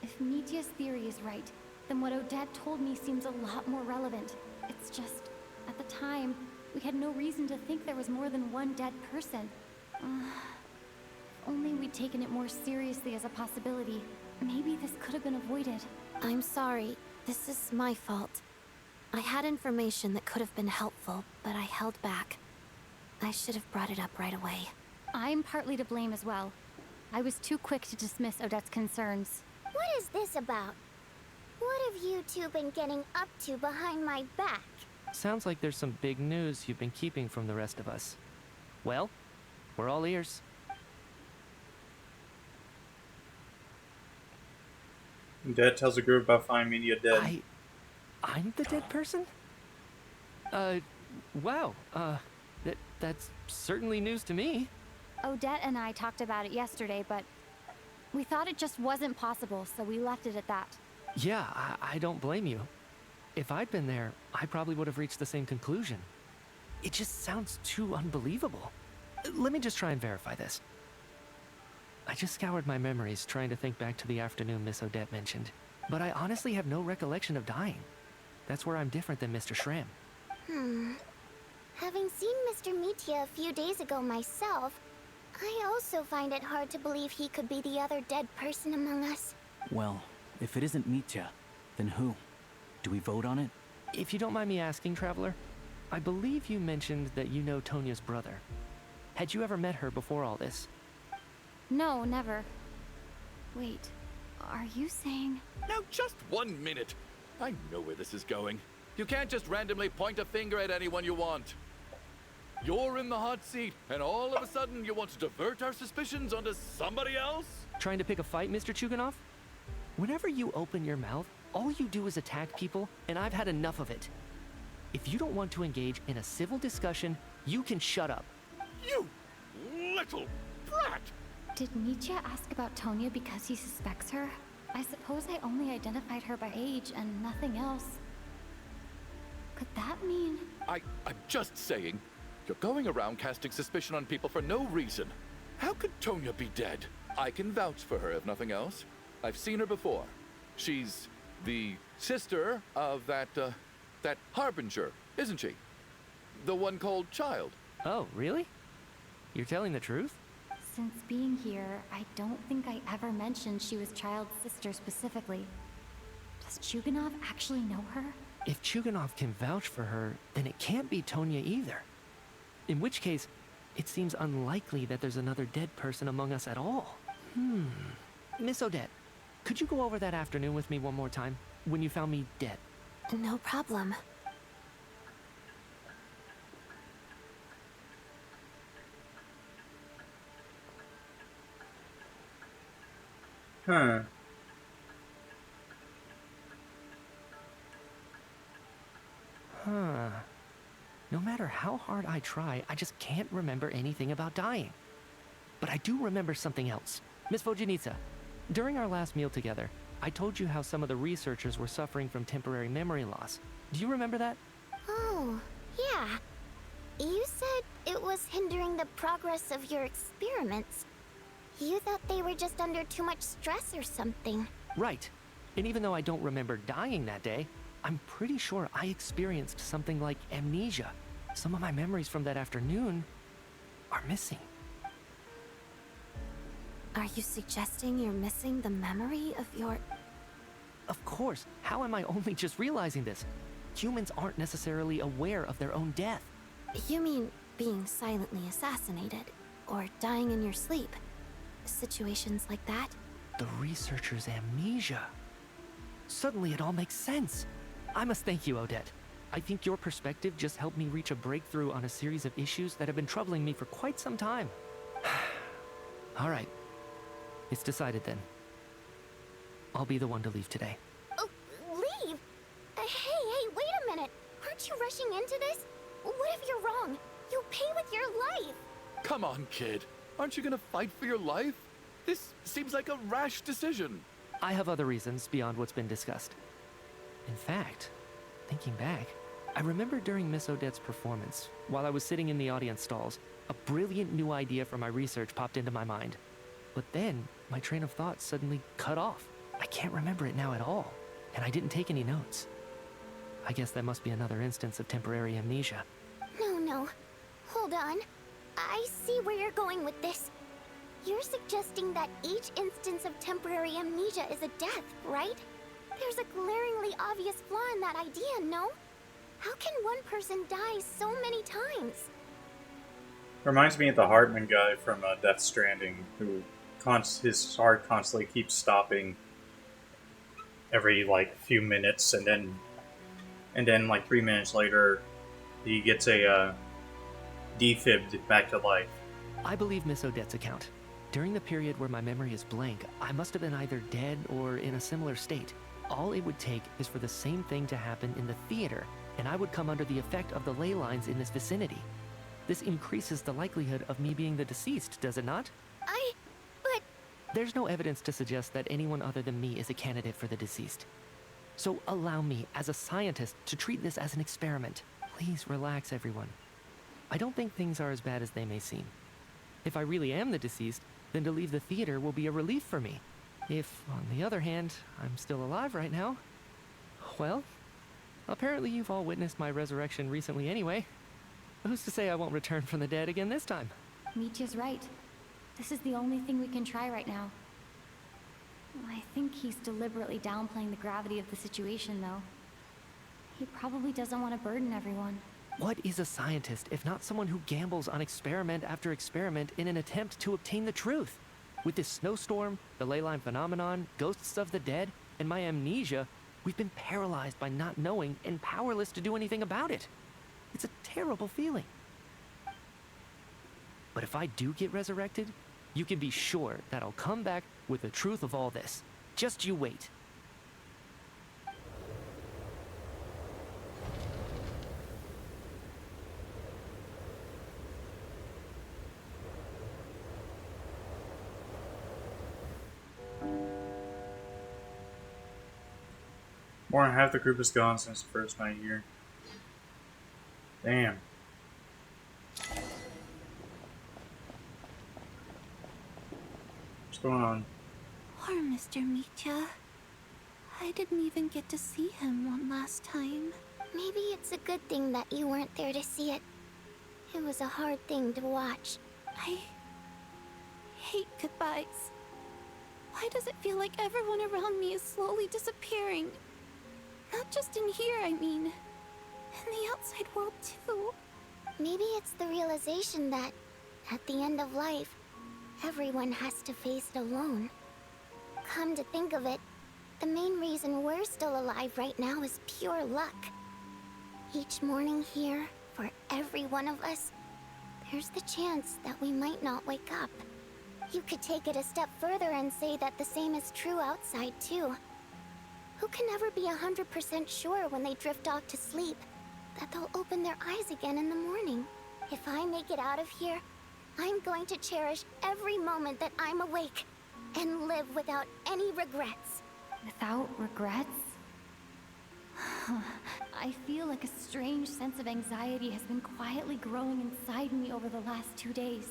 If Nitya's theory is right, then what Odette told me seems a lot more relevant. It's just, at the time, we had no reason to think there was more than one dead person. If only we'd taken it more seriously as a possibility. Maybe this could have been avoided. I'm sorry. This is my fault. I had information that could have been helpful, but I held back. I should have brought it up right away. I'm partly to blame as well. I was too quick to dismiss Odette's concerns. What is this about? What have you two been getting up to behind my back? Sounds like there's some big news you've been keeping from the rest of us. Well, we're all ears. Dad tells the group about finding Media dead. I'm the dead person? Wow. That's certainly news to me. Odette and I talked about it yesterday, but we thought it just wasn't possible, so we left it at that. Yeah, I don't blame you. If I'd been there, I probably would have reached the same conclusion. It just sounds too unbelievable. Let me just try and verify this. I just scoured my memories trying to think back to the afternoon Miss Odette mentioned, but I honestly have no recollection of dying. That's where I'm different than Mr. Schramm. Having seen Mr. Mitya a few days ago myself, I also find it hard to believe he could be the other dead person among us. Well, if it isn't Mitya, then who? Do we vote on it? If you don't mind me asking, Traveler, I believe you mentioned that you know Tonya's brother. Had you ever met her before all this? No, never. Wait, are you saying... Now, just 1 minute. I know where this is going. You can't just randomly point a finger at anyone you want. You're in the hot seat, and all of a sudden you want to divert our suspicions onto somebody else? Trying to pick a fight, Mr. Chuganov? Whenever you open your mouth, all you do is attack people, and I've had enough of it. If you don't want to engage in a civil discussion, you can shut up. You little brat! Did Mitya ask about Tonya because he suspects her? I suppose I only identified her by age and nothing else. Could that mean... I'm just saying, you're going around casting suspicion on people for no reason. How could Tonya be dead? I can vouch for her, if nothing else. I've seen her before. She's the sister of that Harbinger, isn't she? The one called Child. Oh, really? You're telling the truth? Since being here, I don't think I ever mentioned she was Child's sister specifically. Does Chuganov actually know her? If Chuganov can vouch for her, then it can't be Tonya either. In which case, it seems unlikely that there's another dead person among us at all. Miss Odette, could you go over that afternoon with me one more time, when you found me dead? No problem. Huh. No matter how hard I try, I just can't remember anything about dying. But I do remember something else. Miss Vojanitsa, during our last meal together, I told you how some of the researchers were suffering from temporary memory loss. Do you remember that? Oh, yeah. You said it was hindering the progress of your experiments. You thought they were just under too much stress or something. Right. And even though I don't remember dying that day, I'm pretty sure I experienced something like amnesia. Some of my memories from that afternoon are missing. Are you suggesting you're missing the memory of your... Of course. How am I only just realizing this? Humans aren't necessarily aware of their own death. You mean being silently assassinated, or dying in your sleep? Situations like that? The researcher's amnesia. Suddenly it all makes sense. I must thank you, Odette. I think your perspective just helped me reach a breakthrough on a series of issues that have been troubling me for quite some time. All right. It's decided then. I'll be the one to leave today. Oh, leave? Hey, wait a minute. Aren't you rushing into this? What if you're wrong? You'll pay with your life. Come on, kid. Aren't you gonna fight for your life? This seems like a rash decision. I have other reasons beyond what's been discussed. In fact, thinking back, I remember during Miss Odette's performance, while I was sitting in the audience stalls, a brilliant new idea for my research popped into my mind. But then, my train of thought suddenly cut off. I can't remember it now at all, and I didn't take any notes. I guess that must be another instance of temporary amnesia. No. Hold on. I see where you're going with this. You're suggesting that each instance of temporary amnesia is a death, right? There's a glaringly obvious flaw in that idea, no? How can one person die so many times? Reminds me of the Hartman guy from Death Stranding, who his heart constantly keeps stopping every like few minutes, and then like 3 minutes later, he gets a defibbed back to life. I believe Miss Odette's account. During the period where my memory is blank, I must have been either dead or in a similar state. All it would take is for the same thing to happen in the theater, and I would come under the effect of the ley lines in this vicinity. This increases the likelihood of me being the deceased, does it not? But... There's no evidence to suggest that anyone other than me is a candidate for the deceased. So allow me, as a scientist, to treat this as an experiment. Please relax, everyone. I don't think things are as bad as they may seem. If I really am the deceased, then to leave the theater will be a relief for me. If, on the other hand, I'm still alive right now, well, apparently you've all witnessed my resurrection recently anyway. Who's to say I won't return from the dead again this time? Mitya's right. This is the only thing we can try right now. I think he's deliberately downplaying the gravity of the situation, though. He probably doesn't want to burden everyone. What is a scientist if not someone who gambles on experiment after experiment in an attempt to obtain the truth? With this snowstorm, the ley line phenomenon, ghosts of the dead, and my amnesia, we've been paralyzed by not knowing and powerless to do anything about it. It's a terrible feeling. But if I do get resurrected, you can be sure that I'll come back with the truth of all this. Just you wait. More than half the group is gone since the first night here. Damn. What's going on? Poor Mr. Mitya. I didn't even get to see him one last time. Maybe it's a good thing that you weren't there to see it. It was a hard thing to watch. I hate goodbyes. Why does it feel like everyone around me is slowly disappearing? Not just in here, I mean. In the outside world, too. Maybe it's the realization that, at the end of life, everyone has to face it alone. Come to think of it, the main reason we're still alive right now is pure luck. Each morning here, for every one of us, there's the chance that we might not wake up. You could take it a step further and say that the same is true outside, too. Who can ever be 100% sure when they drift off to sleep that they'll open their eyes again in the morning? If I make it out of here, I'm going to cherish every moment that I'm awake and live without any regrets. Without regrets? I feel like a strange sense of anxiety has been quietly growing inside me over the last 2 days.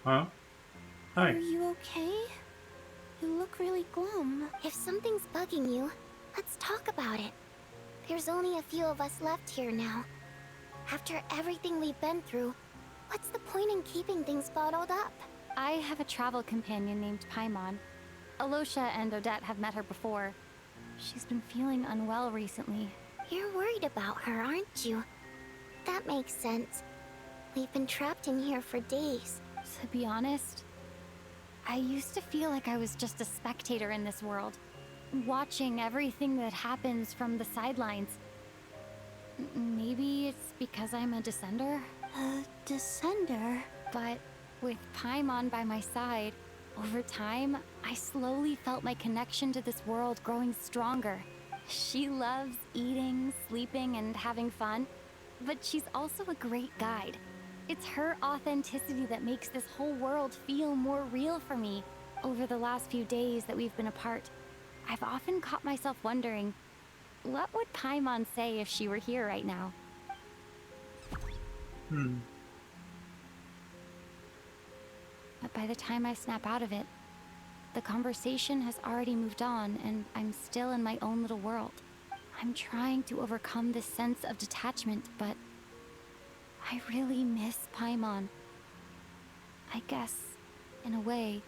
Huh? Hi. Are you okay? You look really glum. If something's bugging you, let's talk about it. There's only a few of us left here now. After everything we've been through, what's the point in keeping things bottled up? I have a travel companion named Paimon. Alosha and Odette have met her before. She's been feeling unwell recently. You're worried about her, aren't you? That makes sense. We've been trapped in here for days. To be honest, I used to feel like I was just a spectator in this world, watching everything that happens from the sidelines. Maybe it's because I'm a descender? A descender? But with Paimon by my side, over time, I slowly felt my connection to this world growing stronger. She loves eating, sleeping, and having fun, but she's also a great guide. It's her authenticity that makes this whole world feel more real for me. Over the last few days that we've been apart, I've often caught myself wondering, what would Paimon say if she were here right now? But by the time I snap out of it, the conversation has already moved on and I'm still in my own little world. I'm trying to overcome this sense of detachment, but I really miss Paimon. I guess, in a way,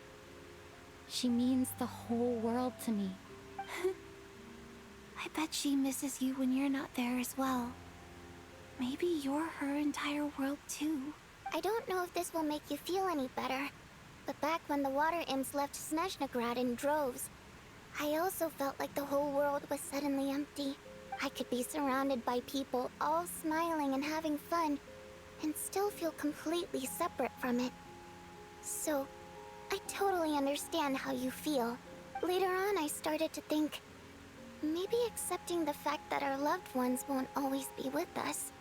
she means the whole world to me. I bet she misses you when you're not there as well. Maybe you're her entire world too. I don't know if this will make you feel any better, But back when the water imps left Snezhnaya in droves, I also felt like the whole world was suddenly empty. I could be surrounded by people, all smiling and having fun, and still feel completely separate from it. So, I totally understand how you feel. Later on, I started to think, maybe accepting the fact that our loved ones won't always be with us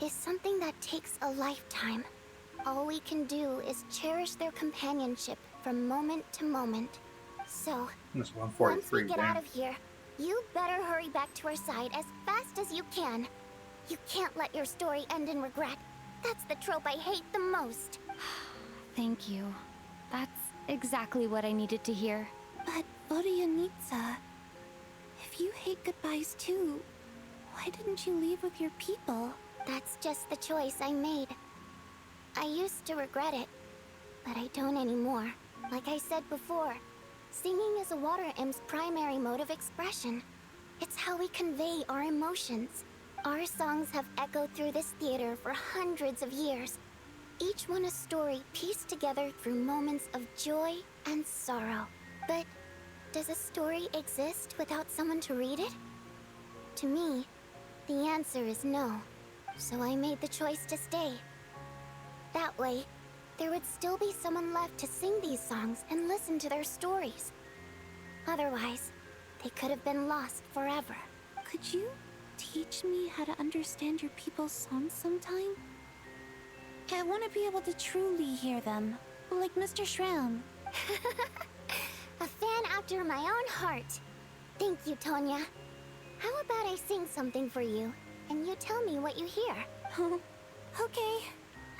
is something that takes a lifetime. All we can do is cherish their companionship from moment to moment. So, That's once we 143, get damn. out of here, you better hurry back to our side as fast as you can. You can't let your story end in regret. That's the trope I hate the most. Thank you. That's exactly what I needed to hear. But Vodyanitsa, if you hate goodbyes too, why didn't you leave with your people? That's just the choice I made. I used to regret it, but I don't anymore. Like I said before, singing is a water imp's primary mode of expression. It's how we convey our emotions. Our songs have echoed through this theater for hundreds of years, each one a story pieced together through moments of joy and sorrow. But does a story exist without someone to read it? To me, the answer is no. So I made the choice to stay. That way, there would still be someone left to sing these songs and listen to their stories. Otherwise, they could have been lost forever. Could you teach me how to understand your people's songs sometime? I want to be able to truly hear them, like Mr. Shram. A fan after my own heart. Thank you, Tonya. How about I sing something for you, and you tell me what you hear? Okay,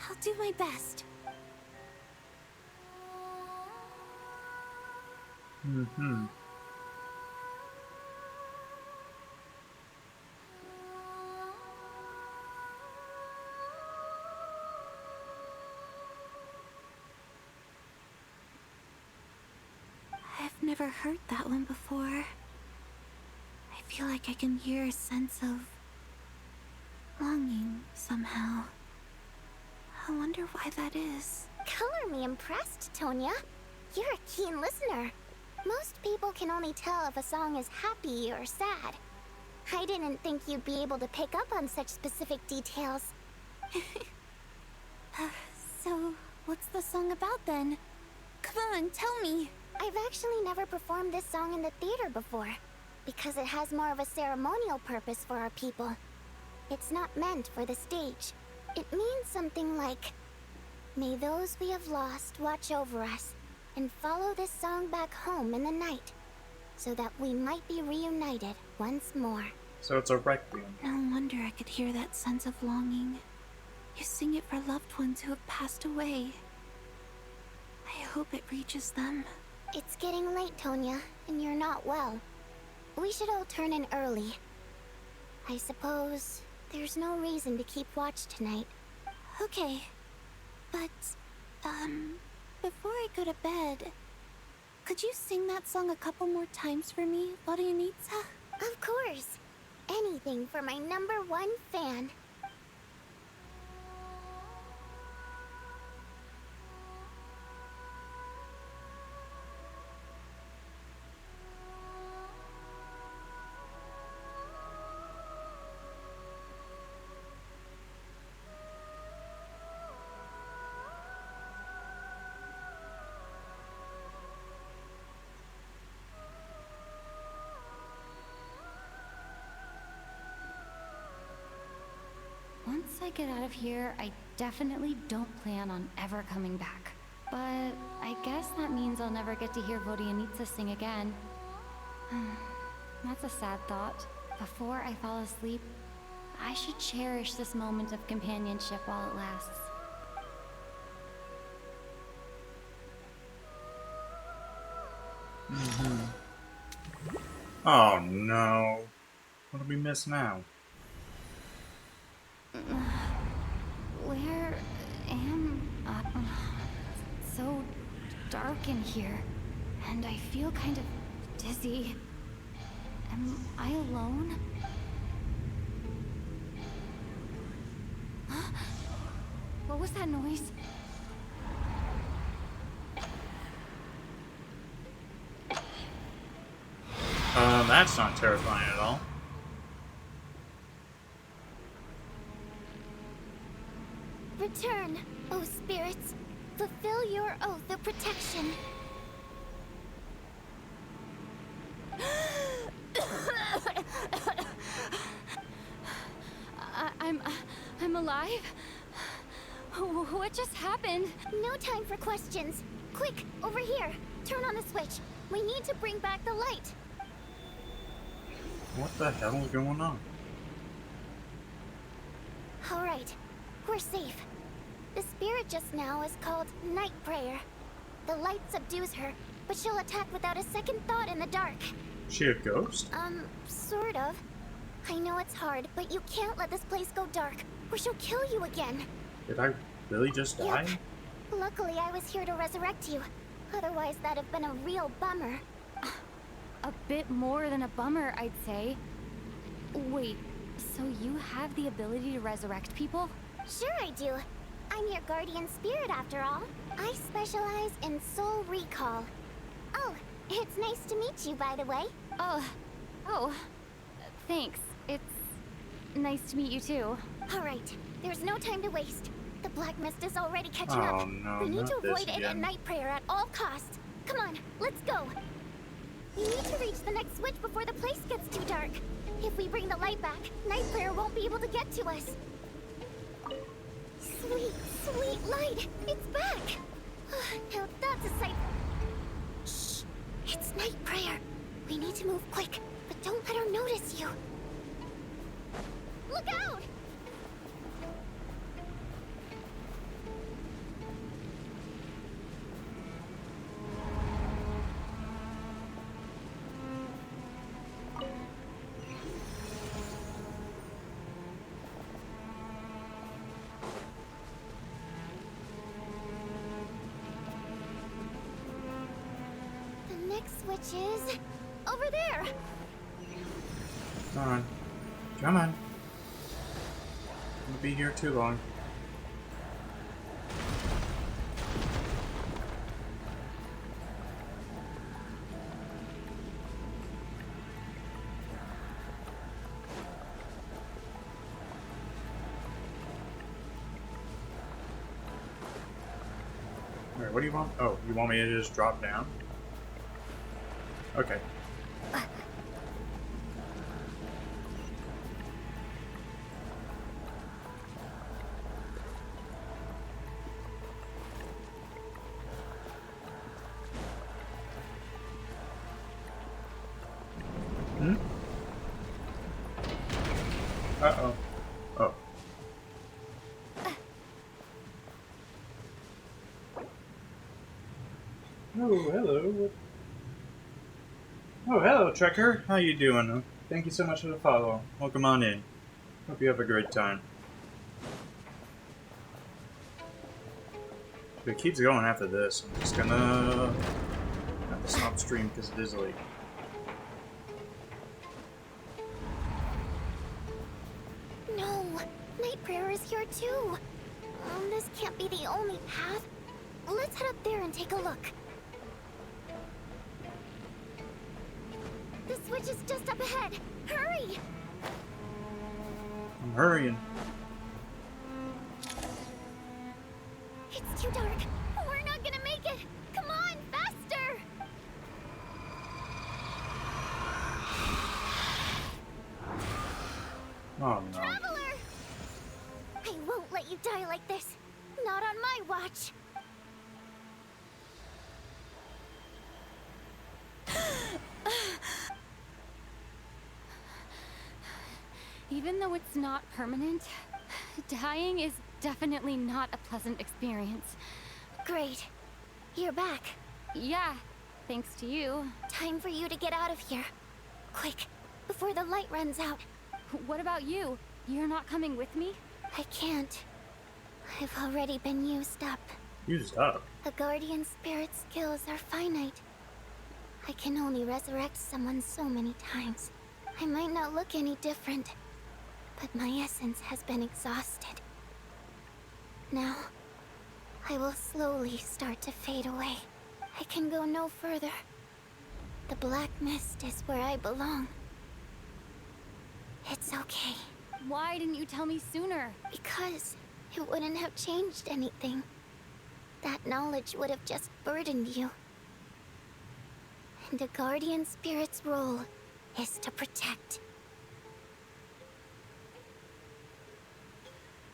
I'll do my best. Mm-hmm. I've never heard that one before. I feel like I can hear a sense of longing somehow. I wonder why that is. Color me impressed, Tonya. You're a keen listener. Most people can only tell if a song is happy or sad. I didn't think you'd be able to pick up on such specific details. So, what's the song about then? Come on, tell me. I've actually never performed this song in the theater before, because it has more of a ceremonial purpose for our people. It's not meant for the stage. It means something like, may those we have lost watch over us, and follow this song back home in the night, so that we might be reunited once more. So it's a requiem. No wonder I could hear that sense of longing. You sing it for loved ones who have passed away. I hope it reaches them. It's getting late, Tonya, and you're not well. We should all turn in early. I suppose there's no reason to keep watch tonight. Okay, but, before I go to bed, could you sing that song a couple more times for me, Vodyanitsa? Of course. Anything for my #1 fan. Once I get out of here, I definitely don't plan on ever coming back. But I guess that means I'll never get to hear Vodyanitsa sing again. That's a sad thought. Before I fall asleep, I should cherish this moment of companionship while it lasts. Oh no. What do we miss now? Where am I? It's so dark in here, and I feel kind of dizzy. Am I alone? What was that noise? That's not terrifying at all. Return, O spirits. Fulfill your oath of protection. I'm alive? What just happened? No time for questions. Quick, over here. Turn on the switch. We need to bring back the light. What the hell is going on? All right, we're safe. The spirit just now is called Night Prayer. The light subdues her, but she'll attack without a second thought in the dark. She a ghost? Sort of. I know it's hard, but you can't let this place go dark, or she'll kill you again. Did I really just die? Yep. Luckily, I was here to resurrect you. Otherwise, that'd have been a real bummer. A bit more than a bummer, I'd say. Wait, so you have the ability to resurrect people? Sure I do. I'm your guardian spirit after all. I specialize in soul recall. Oh, it's nice to meet you, by the way. Oh, thanks. It's nice to meet you too. All right, there's no time to waste. The black mist is already catching Oh, up. no, We need to not this avoid it again. at Night Prayer at all costs. Come on, let's go. We need to reach the next switch before the place gets too dark. If we bring the light back, Night Prayer won't be able to get to us. Sweet, sweet light! It's back! Now that's a sight. Shh! It's Night Prayer. We need to move quick, but don't let her notice you. Look out! The next switch is over there. Come on. Come on. Won't be here too long. Alright, what do you want? Oh, you want me to just drop down? Okay. Hmm? Uh-oh. Oh. Oh, hello. Oh, hello, Trekker. How you doing? Thank you so much for the follow. Welcome on in. Hope you have a great time. If it keeps going after this, I'm just gonna have to stop stream because it is late. No, Night Prayer is here too. This can't be the only path. Let's head up there and take a look. The switch is just up ahead. Hurry! I'm hurrying. It's too dark. We're not gonna make it. Come on, faster! Oh no. Traveler! I won't let you die like this. Not on my watch. Even though it's not permanent, dying is definitely not a pleasant experience. Great. You're back. Yeah, thanks to you. Time for you to get out of here. Quick, before the light runs out. What about you? You're not coming with me? I can't. I've already been used up. Used up. A guardian spirit's skills are finite. I can only resurrect someone so many times. I might not look any different, but my essence has been exhausted. Now, I will slowly start to fade away. I can go no further. The black mist is where I belong. It's okay. Why didn't you tell me sooner? Because it wouldn't have changed anything. That knowledge would have just burdened you. And a guardian spirit's role is to protect.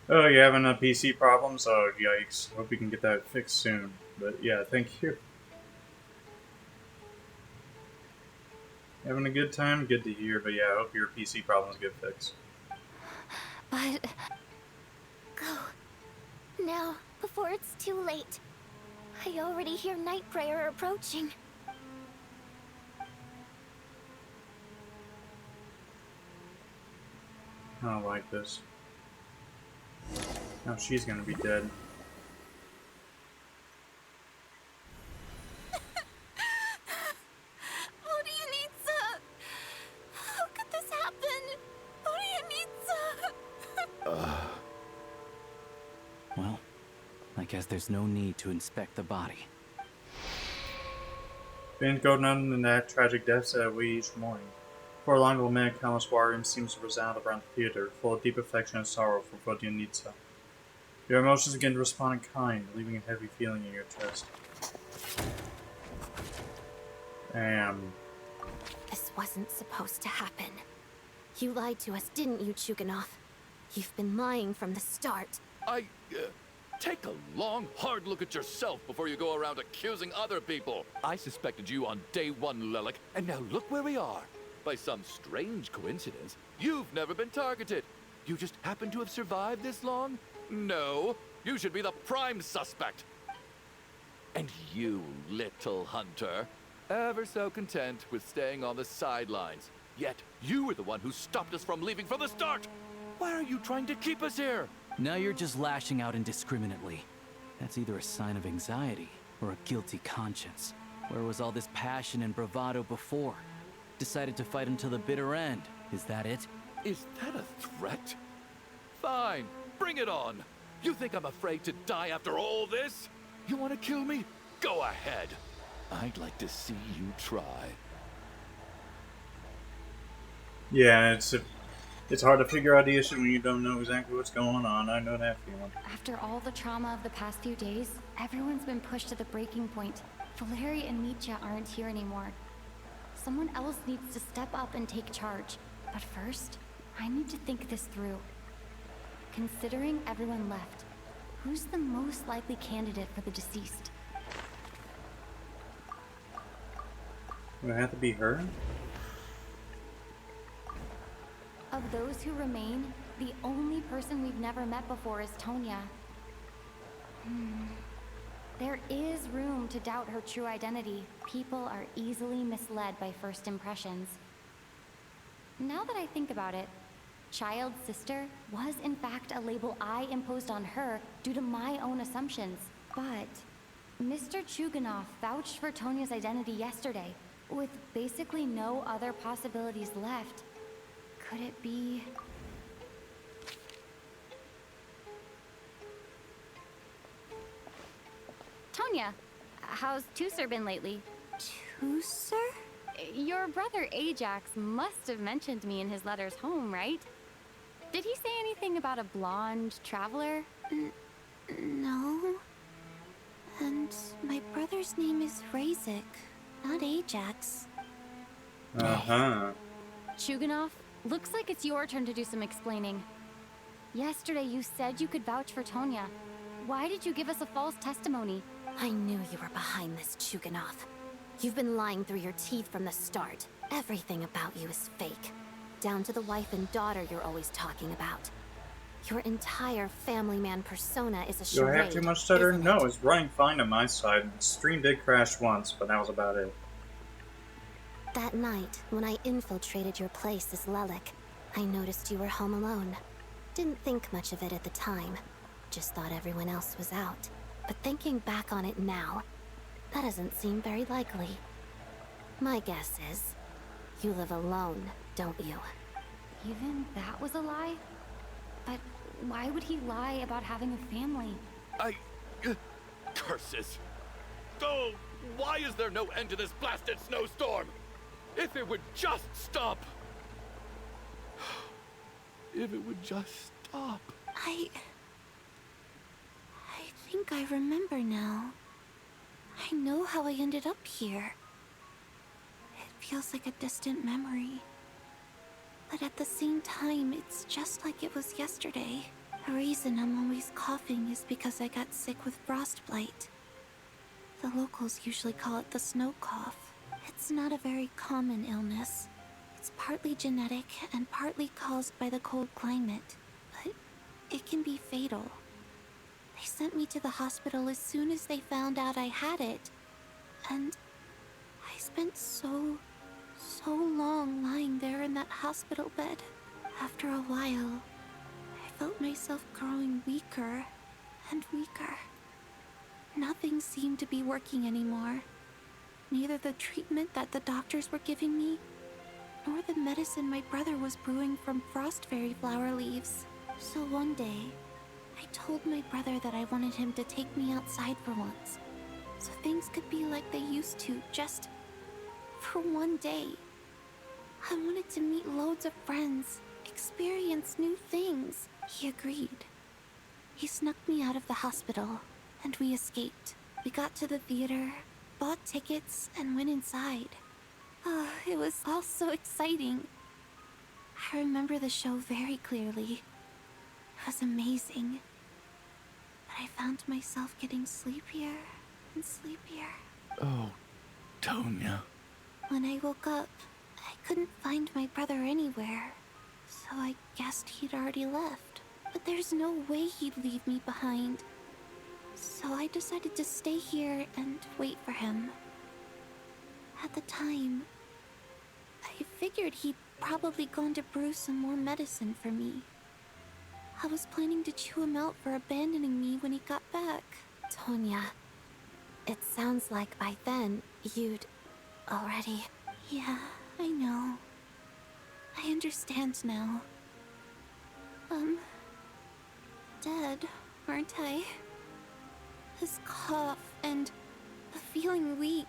Oh, you having a PC problems? Oh, yikes. Hope you can get that fixed soon. But yeah, thank you. Having a good time? Good to hear, but yeah, I hope your PC problems get fixed. But... Go. Now, before it's too late. I already hear Night Prayer approaching. I don't like this. Now she's gonna be dead. Odianitsa! How could this happen? Odianitsa! Well, I guess there's no need to inspect the body. Been going on in that tragic deaths that we each morning. For a long lament, countless warriors seems to resound around the theater, full of deep affection and sorrow for Vodyanitsa. Your emotions begin to respond in kind, leaving a heavy feeling in your chest. Damn. This wasn't supposed to happen. You lied to us, didn't you, Chuganov? You've been lying from the start. Take a long, hard look at yourself before you go around accusing other people. I suspected you on day one, Lelik, and now look where we are. By some strange coincidence, you've never been targeted. You just happen to have survived this long? No, you should be the prime suspect. And you, little hunter, ever so content with staying on the sidelines. Yet, you were the one who stopped us from leaving from the start. Why are you trying to keep us here? Now you're just lashing out indiscriminately. That's either a sign of anxiety or a guilty conscience. Where was all this passion and bravado before? Decided to fight until the bitter end. Is that it? Is that a threat? Fine, bring it on. You think I'm afraid to die after all this? You want to kill me? Go ahead. I'd like to see you try. Yeah, it's hard to figure out the issue when you don't know exactly what's going on. I know that feeling. After all the trauma of the past few days, everyone's been pushed to the breaking point. Valeri and Mitya aren't here anymore. Someone else needs to step up and take charge. But first, I need to think this through. Considering everyone left, who's the most likely candidate for the deceased? Would it have to be her? Of those who remain, the only person we've never met before is Tonya. There is room to doubt her true identity. People are easily misled by first impressions. Now that I think about it, child sister was in fact a label I imposed on her due to my own assumptions. But Mr. Chuganov vouched for Tonya's identity yesterday, with basically no other possibilities left. Could it be... Tonya, how's Tusser been lately? Tusser? Your brother Ajax must have mentioned me in his letters home, right? Did he say anything about a blonde traveler? No. And my brother's name is Razik, not Ajax. Uh-huh. Chuganov, looks like it's your turn to do some explaining. Yesterday you said you could vouch for Tonya. Why did you give us a false testimony? I knew you were behind this, Chuganov. You've been lying through your teeth from the start. Everything about you is fake. Down to the wife and daughter you're always talking about. Your entire family man persona is a charade. Do I have too much stutter? isn't No, it? it's running fine on my side. The stream did crash once, but that was about it. That night, when I infiltrated your place as Lelik, I noticed you were home alone. Didn't think much of it at the time. Just thought everyone else was out. But thinking back on it now, that doesn't seem very likely. My guess is, you live alone, don't you? Even that was a lie? But why would he lie about having a family? Curses! Oh, why is there no end to this blasted snowstorm? If it would just stop! if it would just stop. I think I remember now. I know how I ended up here. It feels like a distant memory. But at the same time, it's just like it was yesterday. The reason I'm always coughing is because I got sick with frostbite. The locals usually call it the snow cough. It's not a very common illness. It's partly genetic and partly caused by the cold climate. But it can be fatal. They sent me to the hospital as soon as they found out I had it. And I spent so long lying there in that hospital bed. After a while, I felt myself growing weaker and weaker. Nothing seemed to be working anymore. Neither the treatment that the doctors were giving me, nor the medicine my brother was brewing from frost fairy flower leaves. So one day, I told my brother that I wanted him to take me outside for once, so things could be like they used to, just for one day. I wanted to meet loads of friends, experience new things. He agreed. He snuck me out of the hospital, and we escaped. We got to the theater, bought tickets, and went inside. Oh, it was all so exciting. I remember the show very clearly. It was amazing. But I found myself getting sleepier and sleepier. Oh, Tonya. When I woke up, I couldn't find my brother anywhere, so I guessed he'd already left. But there's no way he'd leave me behind. So I decided to stay here and wait for him. At the time, I figured he'd probably gone to brew some more medicine for me. I was planning to chew him out for abandoning me when he got back. Tonya, it sounds like by then you'd already... Yeah, I know. I understand now. Dead, aren't I? This cough and the feeling weak,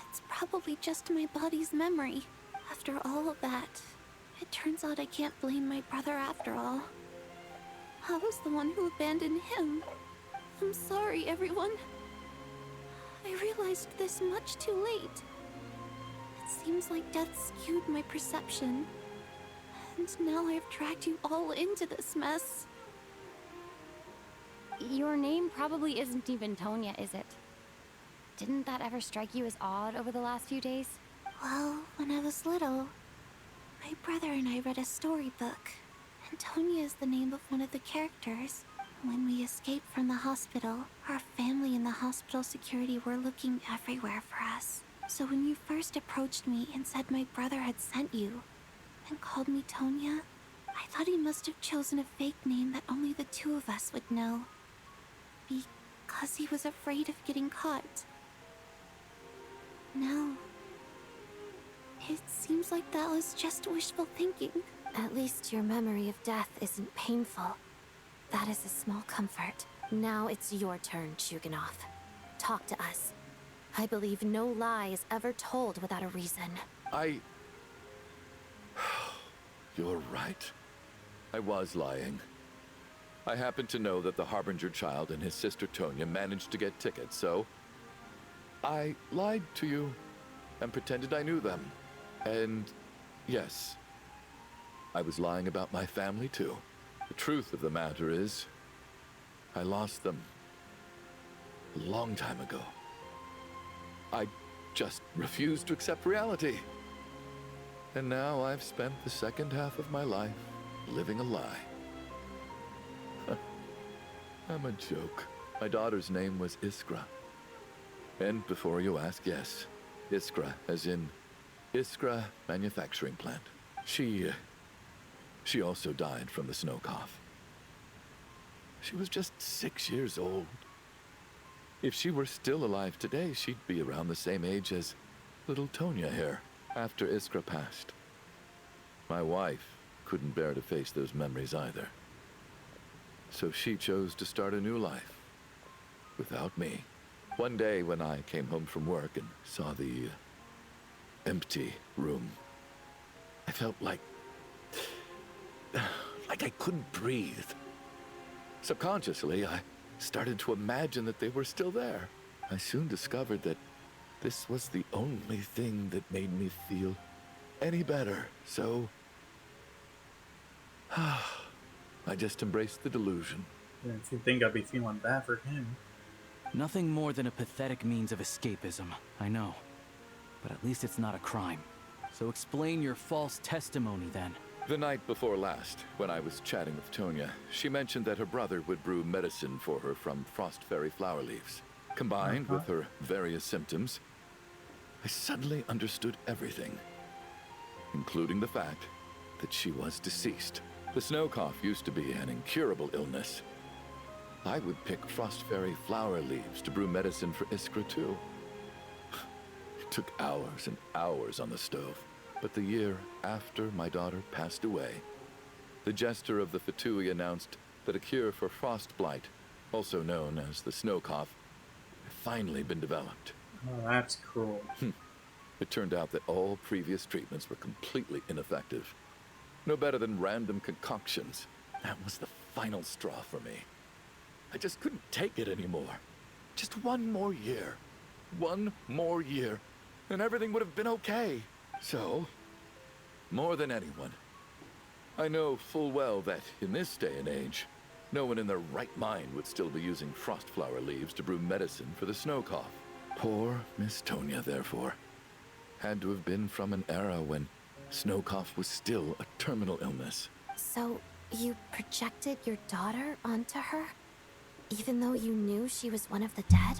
it's probably just my body's memory. After all of that, it turns out I can't blame my brother after all. I was the one who abandoned him. I'm sorry, everyone. I realized this much too late. It seems like death skewed my perception. And now I've dragged you all into this mess. Your name probably isn't even Tonya, is it? Didn't that ever strike you as odd over the last few days? Well, when I was little, my brother and I read a storybook, and Tonya is the name of one of the characters. When we escaped from the hospital, our family and the hospital security were looking everywhere for us. So when you first approached me and said my brother had sent you, and called me Tonya, I thought he must have chosen a fake name that only the two of us would know. Because he was afraid of getting caught. No. It seems like that was just wishful thinking. At least your memory of death isn't painful. That is a small comfort. Now it's your turn, Chuganov. Talk to us. I believe no lie is ever told without a reason. You're right. I was lying. I happen to know that the Harbinger child and his sister Tonya managed to get tickets, so I lied to you and pretended I knew them. And yes, I was lying about my family too. The truth of the matter is, I lost them a long time ago. I just refused to accept reality. And now I've spent the second half of my life living a lie. I'm a joke. My daughter's name was Iskra. And before you ask, yes, Iskra, as in Iskra Manufacturing Plant. She also died from the snow cough. She was just 6 years old. If she were still alive today, she'd be around the same age as little Tonya here, after Iskra passed. My wife couldn't bear to face those memories either. So she chose to start a new life, without me. One day when I came home from work and saw the empty room, I felt like like I couldn't breathe. Subconsciously, I started to imagine that they were still there. I soon discovered that this was the only thing that made me feel any better, so I just embraced the delusion. Yeah, if you think I'd be feeling bad for him. Nothing more than a pathetic means of escapism, I know. But at least it's not a crime. So explain your false testimony then. The night before last, when I was chatting with Tonya, she mentioned that her brother would brew medicine for her from frost fairy flower leaves. Combined with her various symptoms, I suddenly understood everything, including the fact that she was deceased. The snow cough used to be an incurable illness. I would pick frost fairy flower leaves to brew medicine for Iskra too. It took hours and hours on the stove. But the year after my daughter passed away, the jester of the Fatui announced that a cure for frost blight, also known as the snow cough, had finally been developed. Oh, that's cruel. It turned out that all previous treatments were completely ineffective. No better than random concoctions. That was the final straw for me. I just couldn't take it anymore. Just one more year. One more year, and everything would have been okay. So, more than anyone, I know full well that in this day and age, no one in their right mind would still be using frost flower leaves to brew medicine for the snow cough. Poor Miss Tonya, therefore, had to have been from an era when snow cough was still a terminal illness. So, you projected your daughter onto her? Even though you knew she was one of the dead?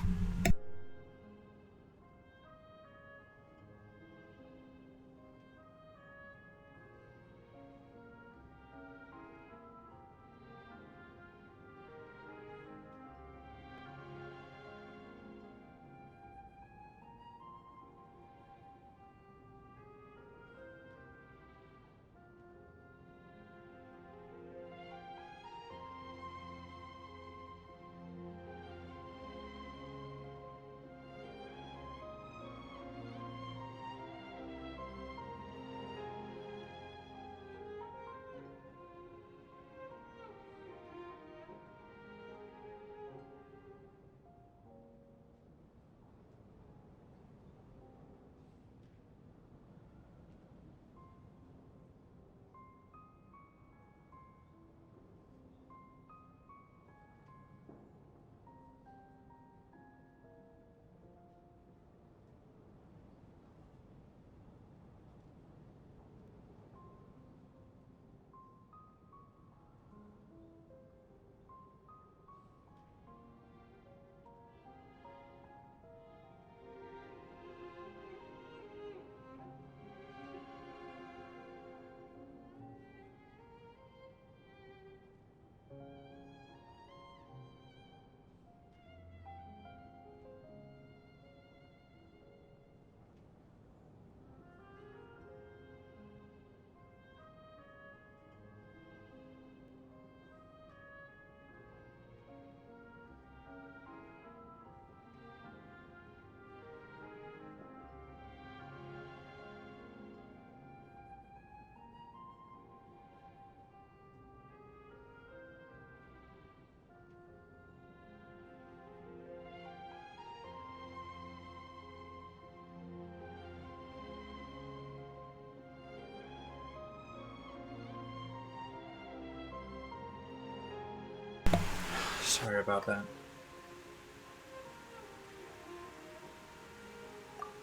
Sorry about that.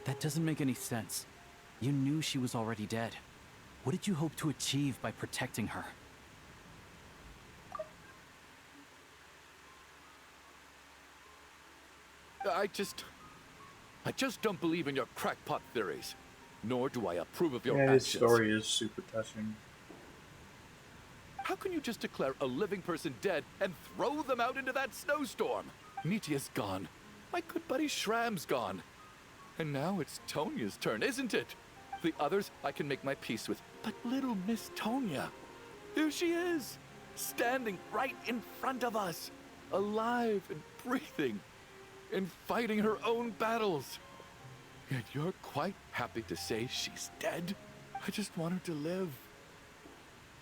That doesn't make any sense. You knew she was already dead. What did you hope to achieve by protecting her? I just don't believe in your crackpot theories. Nor do I approve of your Yeah, actions. his story is super touching. How can you just declare a living person dead and throw them out into that snowstorm? Nitia's gone. My good buddy Shram's gone. And now it's Tonya's turn, isn't it? The others I can make my peace with. But little Miss Tonya, here she is, standing right in front of us, alive and breathing, and fighting her own battles. Yet you're quite happy to say she's dead? I just want her to live.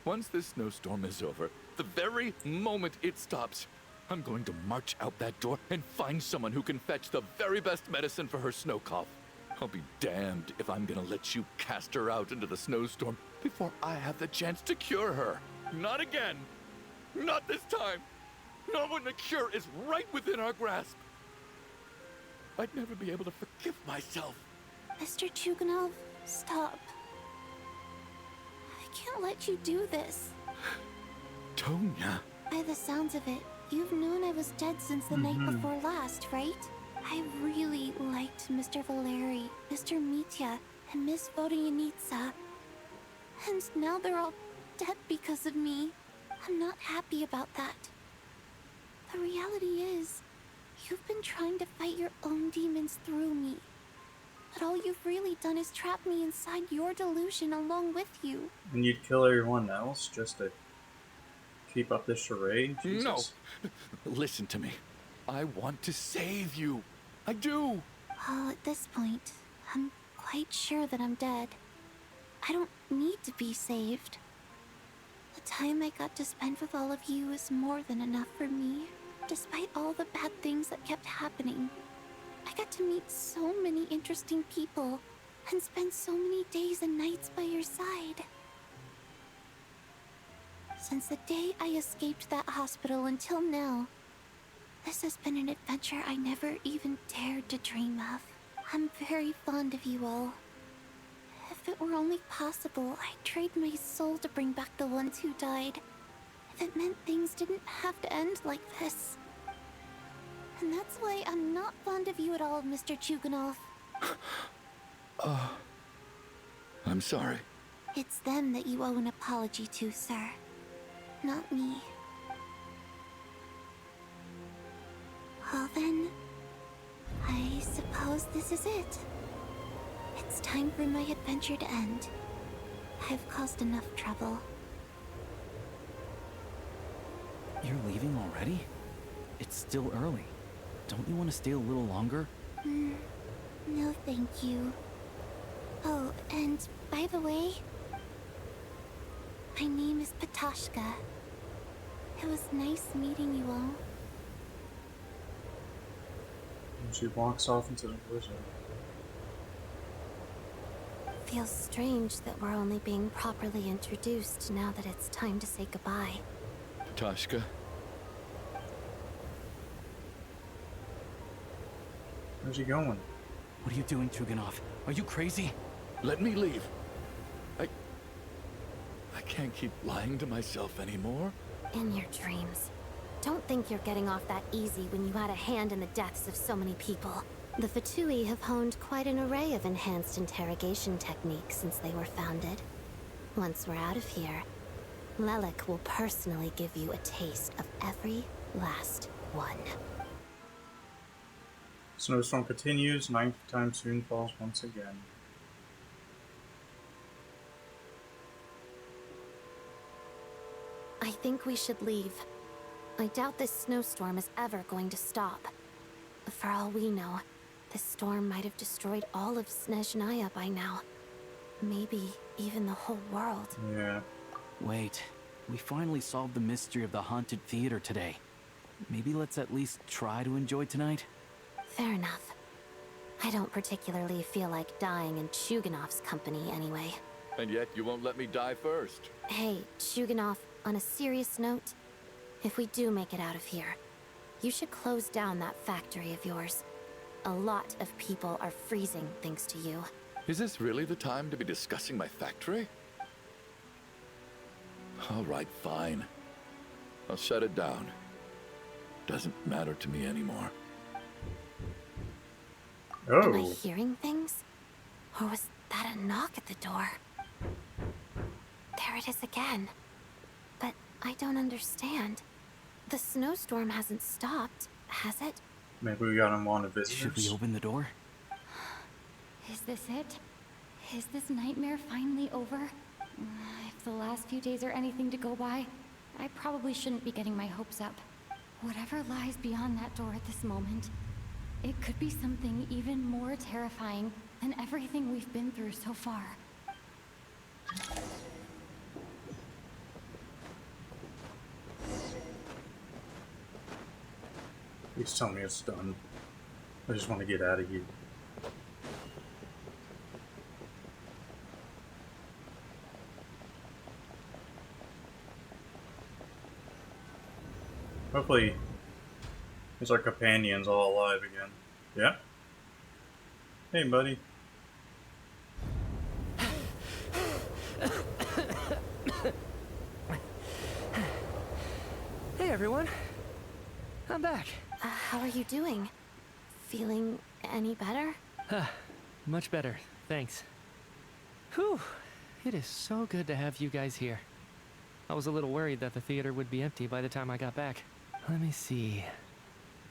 Once this snowstorm is over, the very moment it stops, I'm going to march out that door and find someone who can fetch the very best medicine for her snow cough. I'll be damned if I'm gonna let you cast her out into the snowstorm before I have the chance to cure her. Not again. Not this time. Not when the cure is right within our grasp. I'd never be able to forgive myself. Mr. Chuganov, stop. I can't let you do this. Tonya. By the sounds of it, you've known I was dead since the night before last, right? I really liked Mr. Valeri, Mr. Mitya, and Miss Vodyanitsa. And now they're all dead because of me. I'm not happy about that. The reality is, you've been trying to fight your own demons through me. But all you've really done is trap me inside your delusion along with you. And you'd kill everyone else just to keep up this charade? Jesus. No. Listen to me. I want to save you. I do. Well, at this point, I'm quite sure that I'm dead. I don't need to be saved. The time I got to spend with all of you is more than enough for me. Despite all the bad things that kept happening, I got to meet so many interesting people and spend so many days and nights by your side. Since the day I escaped that hospital until now, this has been an adventure I never even dared to dream of. I'm very fond of you all. If it were only possible, I'd trade my soul to bring back the ones who died. If it meant things didn't have to end like this. And that's why I'm not fond of you at all, Mr. Chuganov. I'm sorry. It's them that you owe an apology to, sir. Not me. Well then, I suppose this is it. It's time for my adventure to end. I've caused enough trouble. You're leaving already? It's still early. Don't you want to stay a little longer? No thank you. Oh, and by the way, my name is Patashka. It was nice meeting you all. And she walks off into the blizzard. Feels strange that we're only being properly introduced now that it's time to say goodbye. Tashka. Where's he going? What are you doing, Chuganov? Are you crazy? Let me leave. I can't keep lying to myself anymore. In your dreams. Don't think you're getting off that easy when you had a hand in the deaths of so many people. The Fatui have honed quite an array of enhanced interrogation techniques since they were founded. Once we're out of here, Lelik will personally give you a taste of every last one. Snowstorm continues. Ninth time soon falls once again. I think we should leave. I doubt this snowstorm is ever going to stop. For all we know, this storm might have destroyed all of Snezhnaya by now. Maybe even the whole world. Yeah. Wait, we finally solved the mystery of the haunted theater today. Maybe let's at least try to enjoy tonight? Fair enough. I don't particularly feel like dying in Chuganov's company anyway. And yet you won't let me die first. Hey, Chuganov, on a serious note, if we do make it out of here, you should close down that factory of yours. A lot of people are freezing thanks to you. Is this really the time to be discussing my factory? All right, fine. I'll shut it down. Doesn't matter to me anymore. Am I Oh. hearing things? Or was that a knock at the door? There it is again. But I don't understand. The snowstorm hasn't stopped, has it? Maybe we got him on a visitors. Should we open the door? Is this it? Is this nightmare finally over? If the last few days are anything to go by, I probably shouldn't be getting my hopes up. Whatever lies beyond that door at this moment, it could be something even more terrifying than everything we've been through so far. Please tell me it's done. I just want to get out of here. Hopefully, it's our companions all alive again. Yeah? Hey, buddy. Hey, everyone. I'm back. How are you doing? Feeling any better? Much better, thanks. Whew, it is so good to have you guys here. I was a little worried that the theater would be empty by the time I got back. Let me see.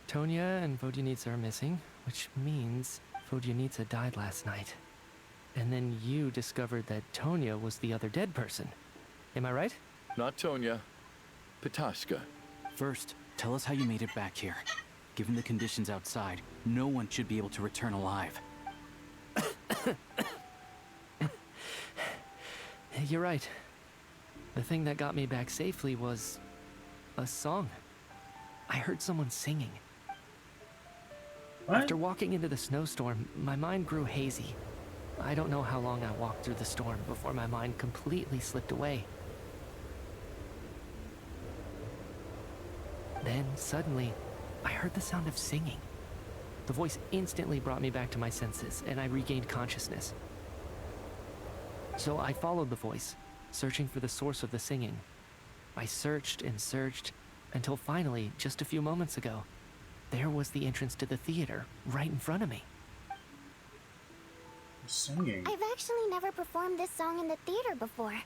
Tonya and Vodyanitsa are missing, which means Vodyanitsa died last night. And then you discovered that Tonya was the other dead person. Am I right? Not Tonya. Pitashka. First, tell us how you made it back here. Given the conditions outside, no one should be able to return alive. You're right. The thing that got me back safely was a song. I heard someone singing. What? After walking into the snowstorm, my mind grew hazy. I don't know how long I walked through the storm before my mind completely slipped away. Then, suddenly, I heard the sound of singing. The voice instantly brought me back to my senses, and I regained consciousness. So I followed the voice, searching for the source of the singing. I searched and searched, until finally, just a few moments ago, there was the entrance to the theater, right in front of me. Singing. I've actually never performed this song in the theater before,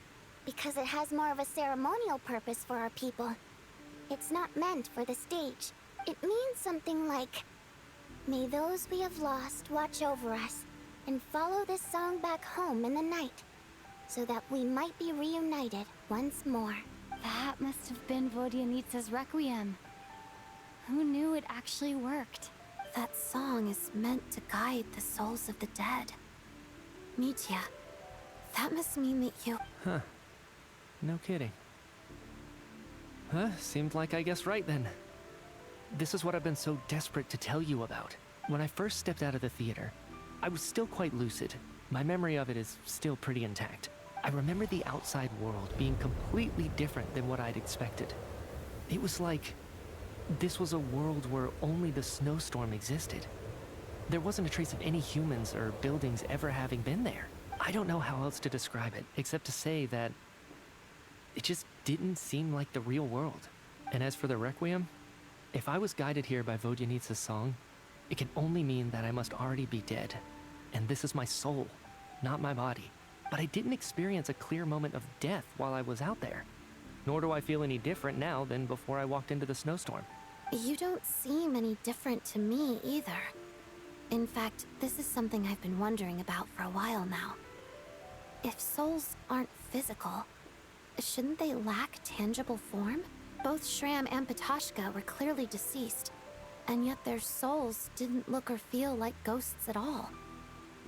because it has more of a ceremonial purpose for our people. It's not meant for the stage. It means something like, "May those we have lost watch over us, and follow this song back home in the night, so that we might be reunited once more." That must have been Vodyanitsa's Requiem. Who knew it actually worked? That song is meant to guide the souls of the dead. Mitya, that must mean that you... Huh. No kidding. Huh, seemed like I guessed right then. This is what I've been so desperate to tell you about. When I first stepped out of the theater, I was still quite lucid. My memory of it is still pretty intact. I remember the outside world being completely different than what I'd expected. It was like this was a world where only the snowstorm existed. There wasn't a trace of any humans or buildings ever having been there. I don't know how else to describe it, except to say that it just didn't seem like the real world. And as for the Requiem, if I was guided here by Vodyanitsa's song, it can only mean that I must already be dead. And this is my soul, not my body. But I didn't experience a clear moment of death while I was out there. Nor do I feel any different now than before I walked into the snowstorm. You don't seem any different to me either. In fact, this is something I've been wondering about for a while now. If souls aren't physical, shouldn't they lack tangible form? Both Shram and Pitashka were clearly deceased, and yet their souls didn't look or feel like ghosts at all.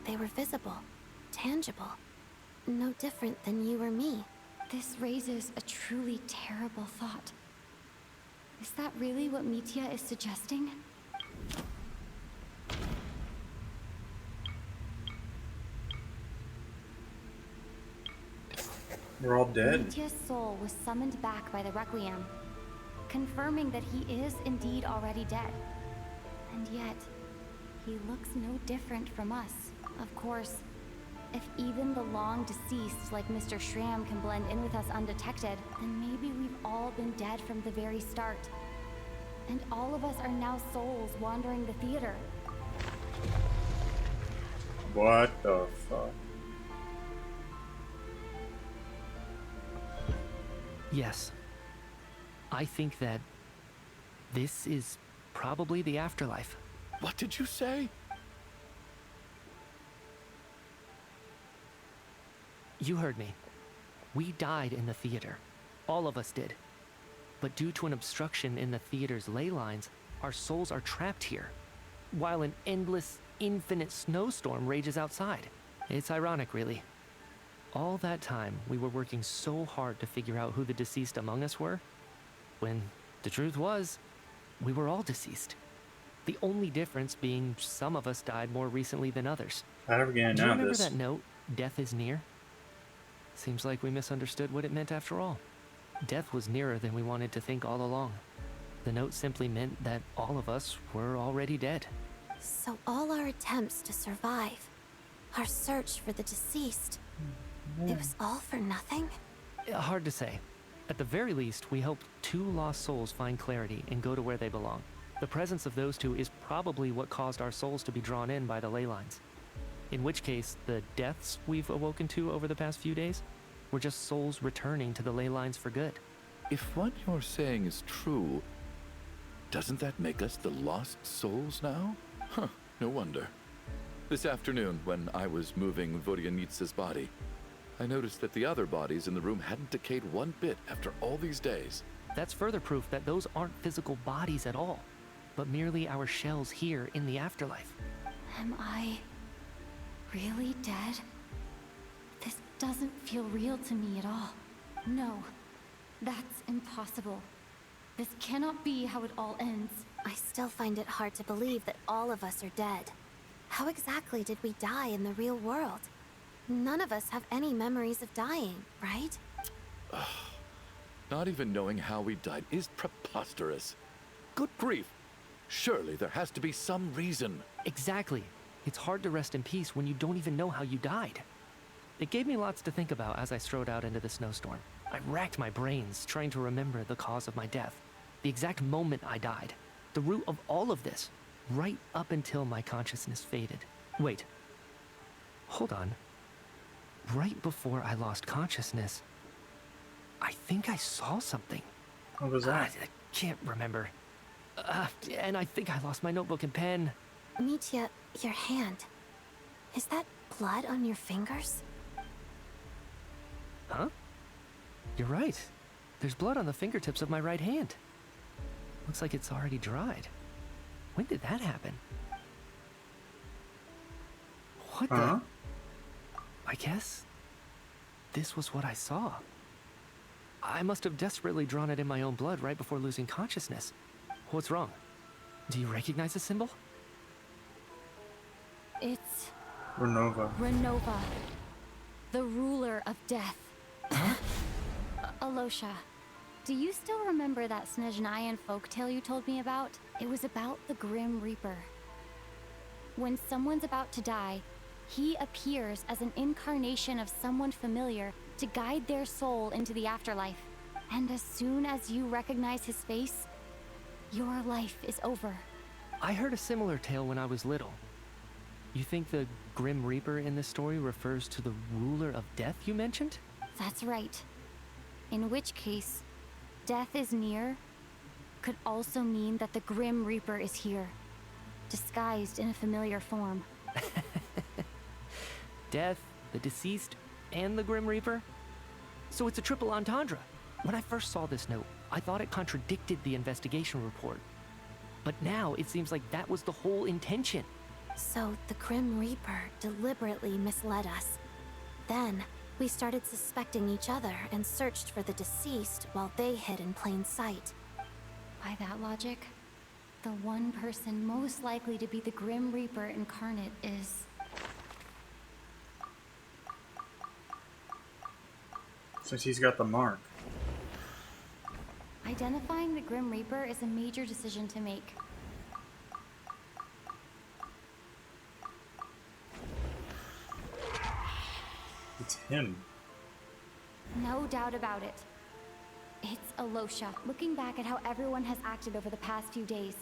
They were visible, tangible, no different than you or me. This raises a truly terrible thought. Is that really what Mitya is suggesting? We're all dead. Mitya's soul was summoned back by the Requiem, confirming that he is indeed already dead. And yet, he looks no different from us. Of course, if even the long deceased like Mr. Shram can blend in with us undetected, then maybe we've all been dead from the very start. And all of us are now souls wandering the theater. What the fuck? Yes. I think that this is probably the afterlife. What did you say? You heard me. We died in the theater. All of us did. But due to an obstruction in the theater's ley lines, our souls are trapped here, while an endless, infinite snowstorm rages outside. It's ironic, really. All that time, we were working so hard to figure out who the deceased among us were, when the truth was, we were all deceased. The only difference being some of us died more recently than others. How are we gonna Do you know remember this? that note, "Death is near"? Seems like we misunderstood what it meant after all. Death was nearer than we wanted to think all along. The note simply meant that all of us were already dead. So all our attempts to survive, our search for the deceased, it was all for nothing? Hard to say. At the very least, we hope 2 lost souls find clarity and go to where they belong. The presence of those 2 is probably what caused our souls to be drawn in by the ley lines. In which case, the deaths we've awoken to over the past few days were just souls returning to the ley lines for good. If what you're saying is true, doesn't that make us the lost souls now? Huh, no wonder. This afternoon, when I was moving Vodyanitsa's body, I noticed that the other bodies in the room hadn't decayed one bit after all these days. That's further proof that those aren't physical bodies at all, but merely our shells here in the afterlife. Am I really dead? This doesn't feel real to me at all. No, that's impossible. This cannot be how it all ends. I still find it hard to believe that all of us are dead. How exactly did we die in the real world? None of us have any memories of dying, right? Not even knowing how we died is preposterous. Good grief. Surely there has to be some reason. Exactly. It's hard to rest in peace when you don't even know how you died. It gave me lots to think about as I strode out into the snowstorm. I racked my brains trying to remember the cause of my death, the exact moment I died, the root of all of this, right up until my consciousness faded. Wait. Hold on. Right before I lost consciousness, I think I saw something. What was that? I can't remember. And I think I lost my notebook and pen. Mitya, your hand. Is that blood on your fingers? Huh? You're right. There's blood on the fingertips of my right hand. Looks like it's already dried. When did that happen? What the? I guess this was what I saw. I must have desperately drawn it in my own blood right before losing consciousness. What's wrong? Do you recognize the symbol? It's Renova. Renova, the ruler of death. Huh? Alosha, do you still remember that Snezhnayan folktale you told me about? It was about the Grim Reaper. When someone's about to die, he appears as an incarnation of someone familiar to guide their soul into the afterlife. And as soon as you recognize his face, your life is over. I heard a similar tale when I was little. You think the Grim Reaper in this story refers to the ruler of death you mentioned? That's right. In which case, death is near could also mean that the Grim Reaper is here, disguised in a familiar form. Death, the deceased, and the Grim Reaper? So it's a triple entendre. When I first saw this note, I thought it contradicted the investigation report. But now it seems like that was the whole intention. So the Grim Reaper deliberately misled us. Then, we started suspecting each other and searched for the deceased while they hid in plain sight. By that logic, the one person most likely to be the Grim Reaper incarnate is... Since he's got the mark. Identifying the Grim Reaper is a major decision to make. It's him. No doubt about it. It's Alosha. Looking back at how everyone has acted over the past few days,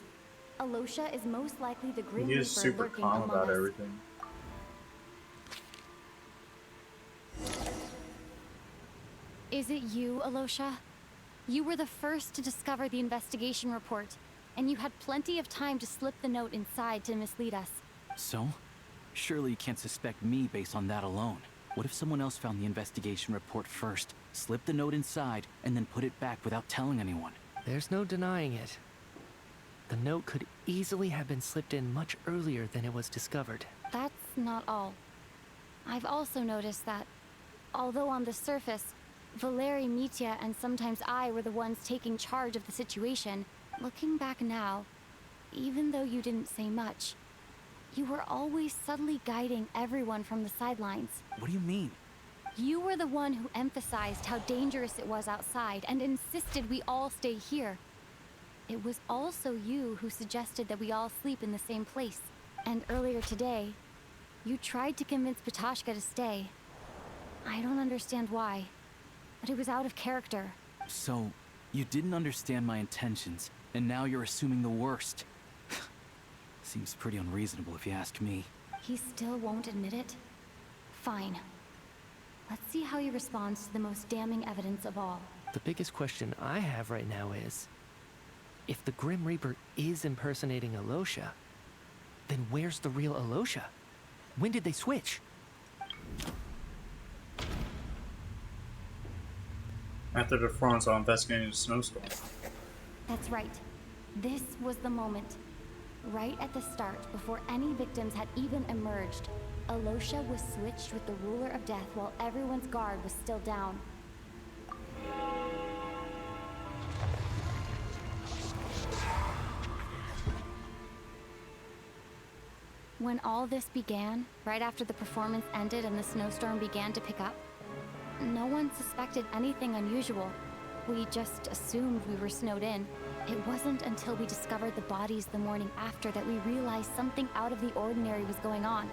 Alosha is most likely the Grim He Reaper is super lurking calm among about us. everything. Is it you, Alosha? You were the first to discover the investigation report, and you had plenty of time to slip the note inside to mislead us. So? Surely you can't suspect me based on that alone. What if someone else found the investigation report first, slipped the note inside, and then put it back without telling anyone? There's no denying it. The note could easily have been slipped in much earlier than it was discovered. That's not all. I've also noticed that, although on the surface, Valeri, Mitya, and sometimes I were the ones taking charge of the situation, looking back now, even though you didn't say much, you were always subtly guiding everyone from the sidelines. What do you mean? You were the one who emphasized how dangerous it was outside and insisted we all stay here. It was also you who suggested that we all sleep in the same place. And earlier today, you tried to convince Patashka to stay. I don't understand why, but it was out of character. So, you didn't understand my intentions, and now you're assuming the worst. Seems pretty unreasonable if you ask me. He still won't admit it? Fine. Let's see how he responds to the most damning evidence of all. The biggest question I have right now is, if the Grim Reaper is impersonating Alosha, then where's the real Alosha? When did they switch? After the Fronts are investigating the snowstorm. That's right. This was the moment. Right at the start, before any victims had even emerged, Alosha was switched with the Ruler of Death while everyone's guard was still down. When all this began, right after the performance ended and the snowstorm began to pick up, no one suspected anything unusual. We just assumed we were snowed in. It wasn't until we discovered the bodies the morning after that we realized something out of the ordinary was going on.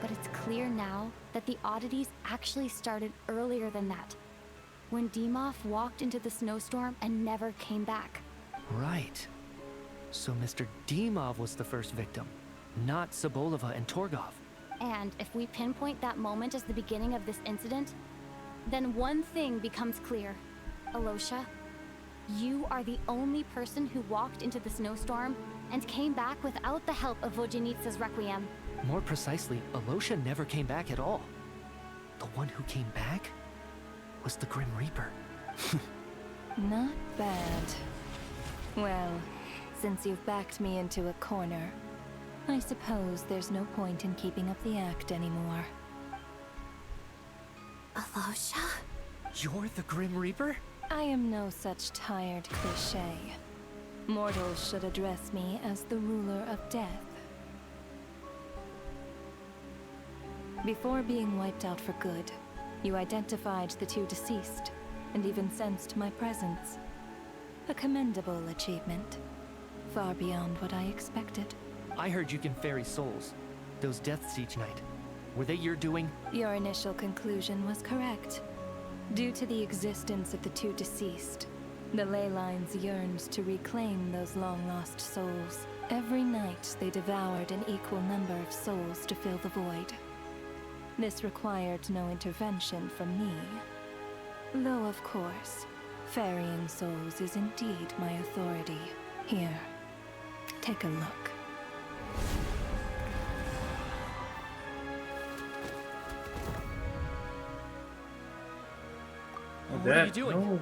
But it's clear now that the oddities actually started earlier than that, when Dimov walked into the snowstorm and never came back. Right. So Mr. Dimov was the first victim, not Sobolova and Torgov. And if we pinpoint that moment as the beginning of this incident, then one thing becomes clear. Alosha, you are the only person who walked into the snowstorm and came back without the help of Vojanitsa's Requiem. More precisely, Alosha never came back at all. The one who came back was the Grim Reaper. Not bad. Well, since you've backed me into a corner, I suppose there's no point in keeping up the act anymore. Alosha? You're the Grim Reaper? I am no such tired cliché. Mortals should address me as the ruler of death. Before being wiped out for good, you identified the two deceased, and even sensed my presence. A commendable achievement. Far beyond what I expected. I heard you can ferry souls. Those deaths each night. Were they your doing? Your initial conclusion was correct. Due to the existence of the two deceased, the ley lines yearned to reclaim those long-lost souls. Every night they devoured an equal number of souls to fill the void. This required no intervention from me. Though, of course, ferrying souls is indeed my authority. Here, take a look. What are you doing? No.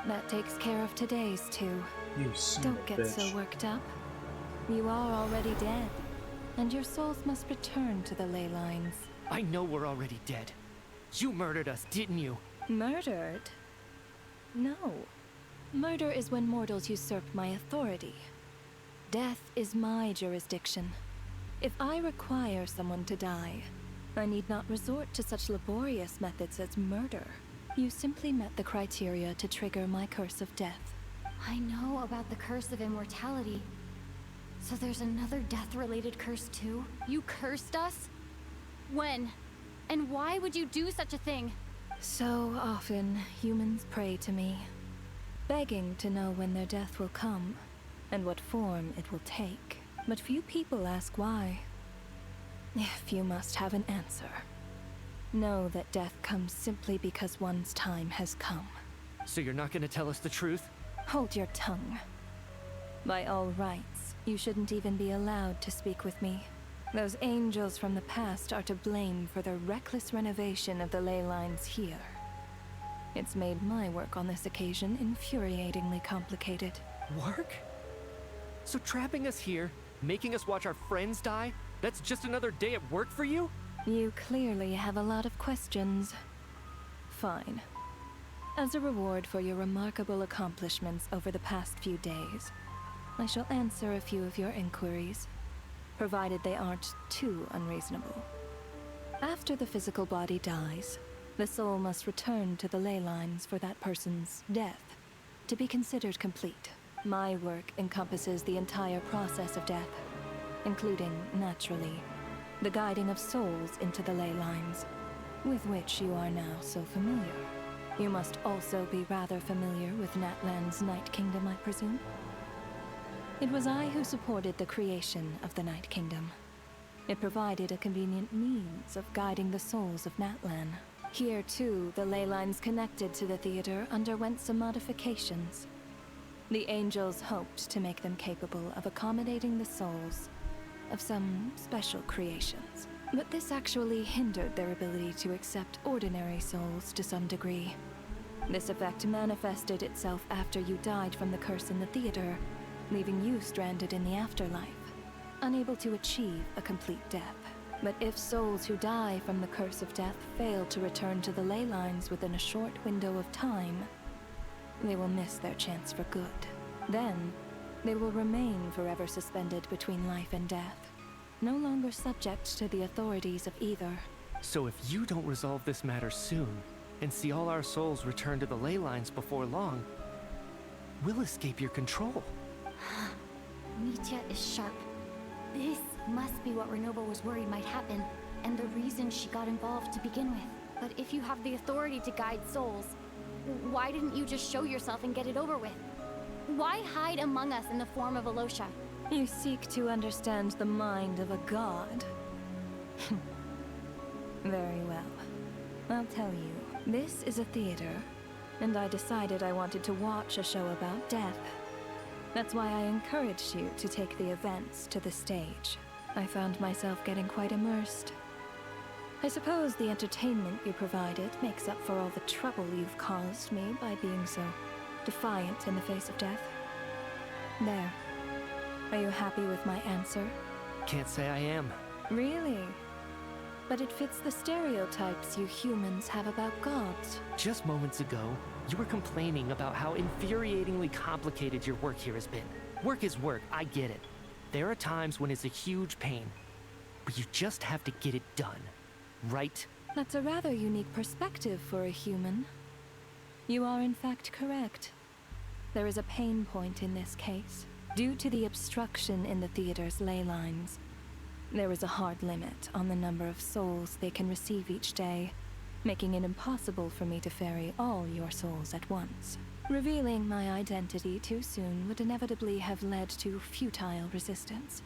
That takes care of today's two. You son Don't of a get bitch. so worked up. You are already dead, and your souls must return to the ley lines. I know we're already dead. You murdered us, didn't you? Murdered? No. Murder is when mortals usurp my authority. Death is my jurisdiction. If I require someone to die, I need not resort to such laborious methods as murder. You simply met the criteria to trigger my curse of death. I know about the curse of immortality. So there's another death-related curse too? You cursed us? When? And why would you do such a thing? So often, humans pray to me, begging to know when their death will come, and what form it will take. But few people ask why. If you must have an answer, know that death comes simply because one's time has come. So you're not gonna tell us the truth? Hold your tongue. By all rights, you shouldn't even be allowed to speak with me. Those angels from the past are to blame for the reckless renovation of the ley lines here. It's made my work on this occasion infuriatingly complicated. Work? So trapping us here, making us watch our friends die, that's just another day at work for you? You clearly have a lot of questions. Fine. As a reward for your remarkable accomplishments over the past few days, I shall answer a few of your inquiries, provided they aren't too unreasonable. After the physical body dies, the soul must return to the ley lines for that person's death to be considered complete. My work encompasses the entire process of death, including, naturally, the guiding of souls into the ley lines, with which you are now so familiar. You must also be rather familiar with Natlan's Night Kingdom, I presume? It was I who supported the creation of the Night Kingdom. It provided a convenient means of guiding the souls of Natlan. Here, too, the ley lines connected to the theater underwent some modifications. The angels hoped to make them capable of accommodating the souls of some special creations. But this actually hindered their ability to accept ordinary souls to some degree. This effect manifested itself after you died from the curse in the theater, leaving you stranded in the afterlife, unable to achieve a complete death. But if souls who die from the curse of death fail to return to the ley lines within a short window of time, they will miss their chance for good. Then, they will remain forever suspended between life and death, no longer subject to the authorities of either. So if you don't resolve this matter soon, and see all our souls return to the ley lines before long, we'll escape your control. Mitya is sharp. This must be what Renova was worried might happen, and the reason she got involved to begin with. But if you have the authority to guide souls, why didn't you just show yourself and get it over with? Why hide among us in the form of Alosha? You seek to understand the mind of a god. Very well. I'll tell you. This is a theater, and I decided I wanted to watch a show about death. That's why I encouraged you to take the events to the stage. I found myself getting quite immersed. I suppose the entertainment you provided makes up for all the trouble you've caused me by being so defiant in the face of death. There. Are you happy with my answer? Can't say I am. Really? But it fits the stereotypes you humans have about gods. Just moments ago, you were complaining about how infuriatingly complicated your work here has been. Work is work, I get it. There are times when it's a huge pain, but you just have to get it done, right? That's a rather unique perspective for a human. You are in fact correct. There is a pain point in this case. Due to the obstruction in the theater's ley lines, there is a hard limit on the number of souls they can receive each day, making it impossible for me to ferry all your souls at once. Revealing my identity too soon would inevitably have led to futile resistance,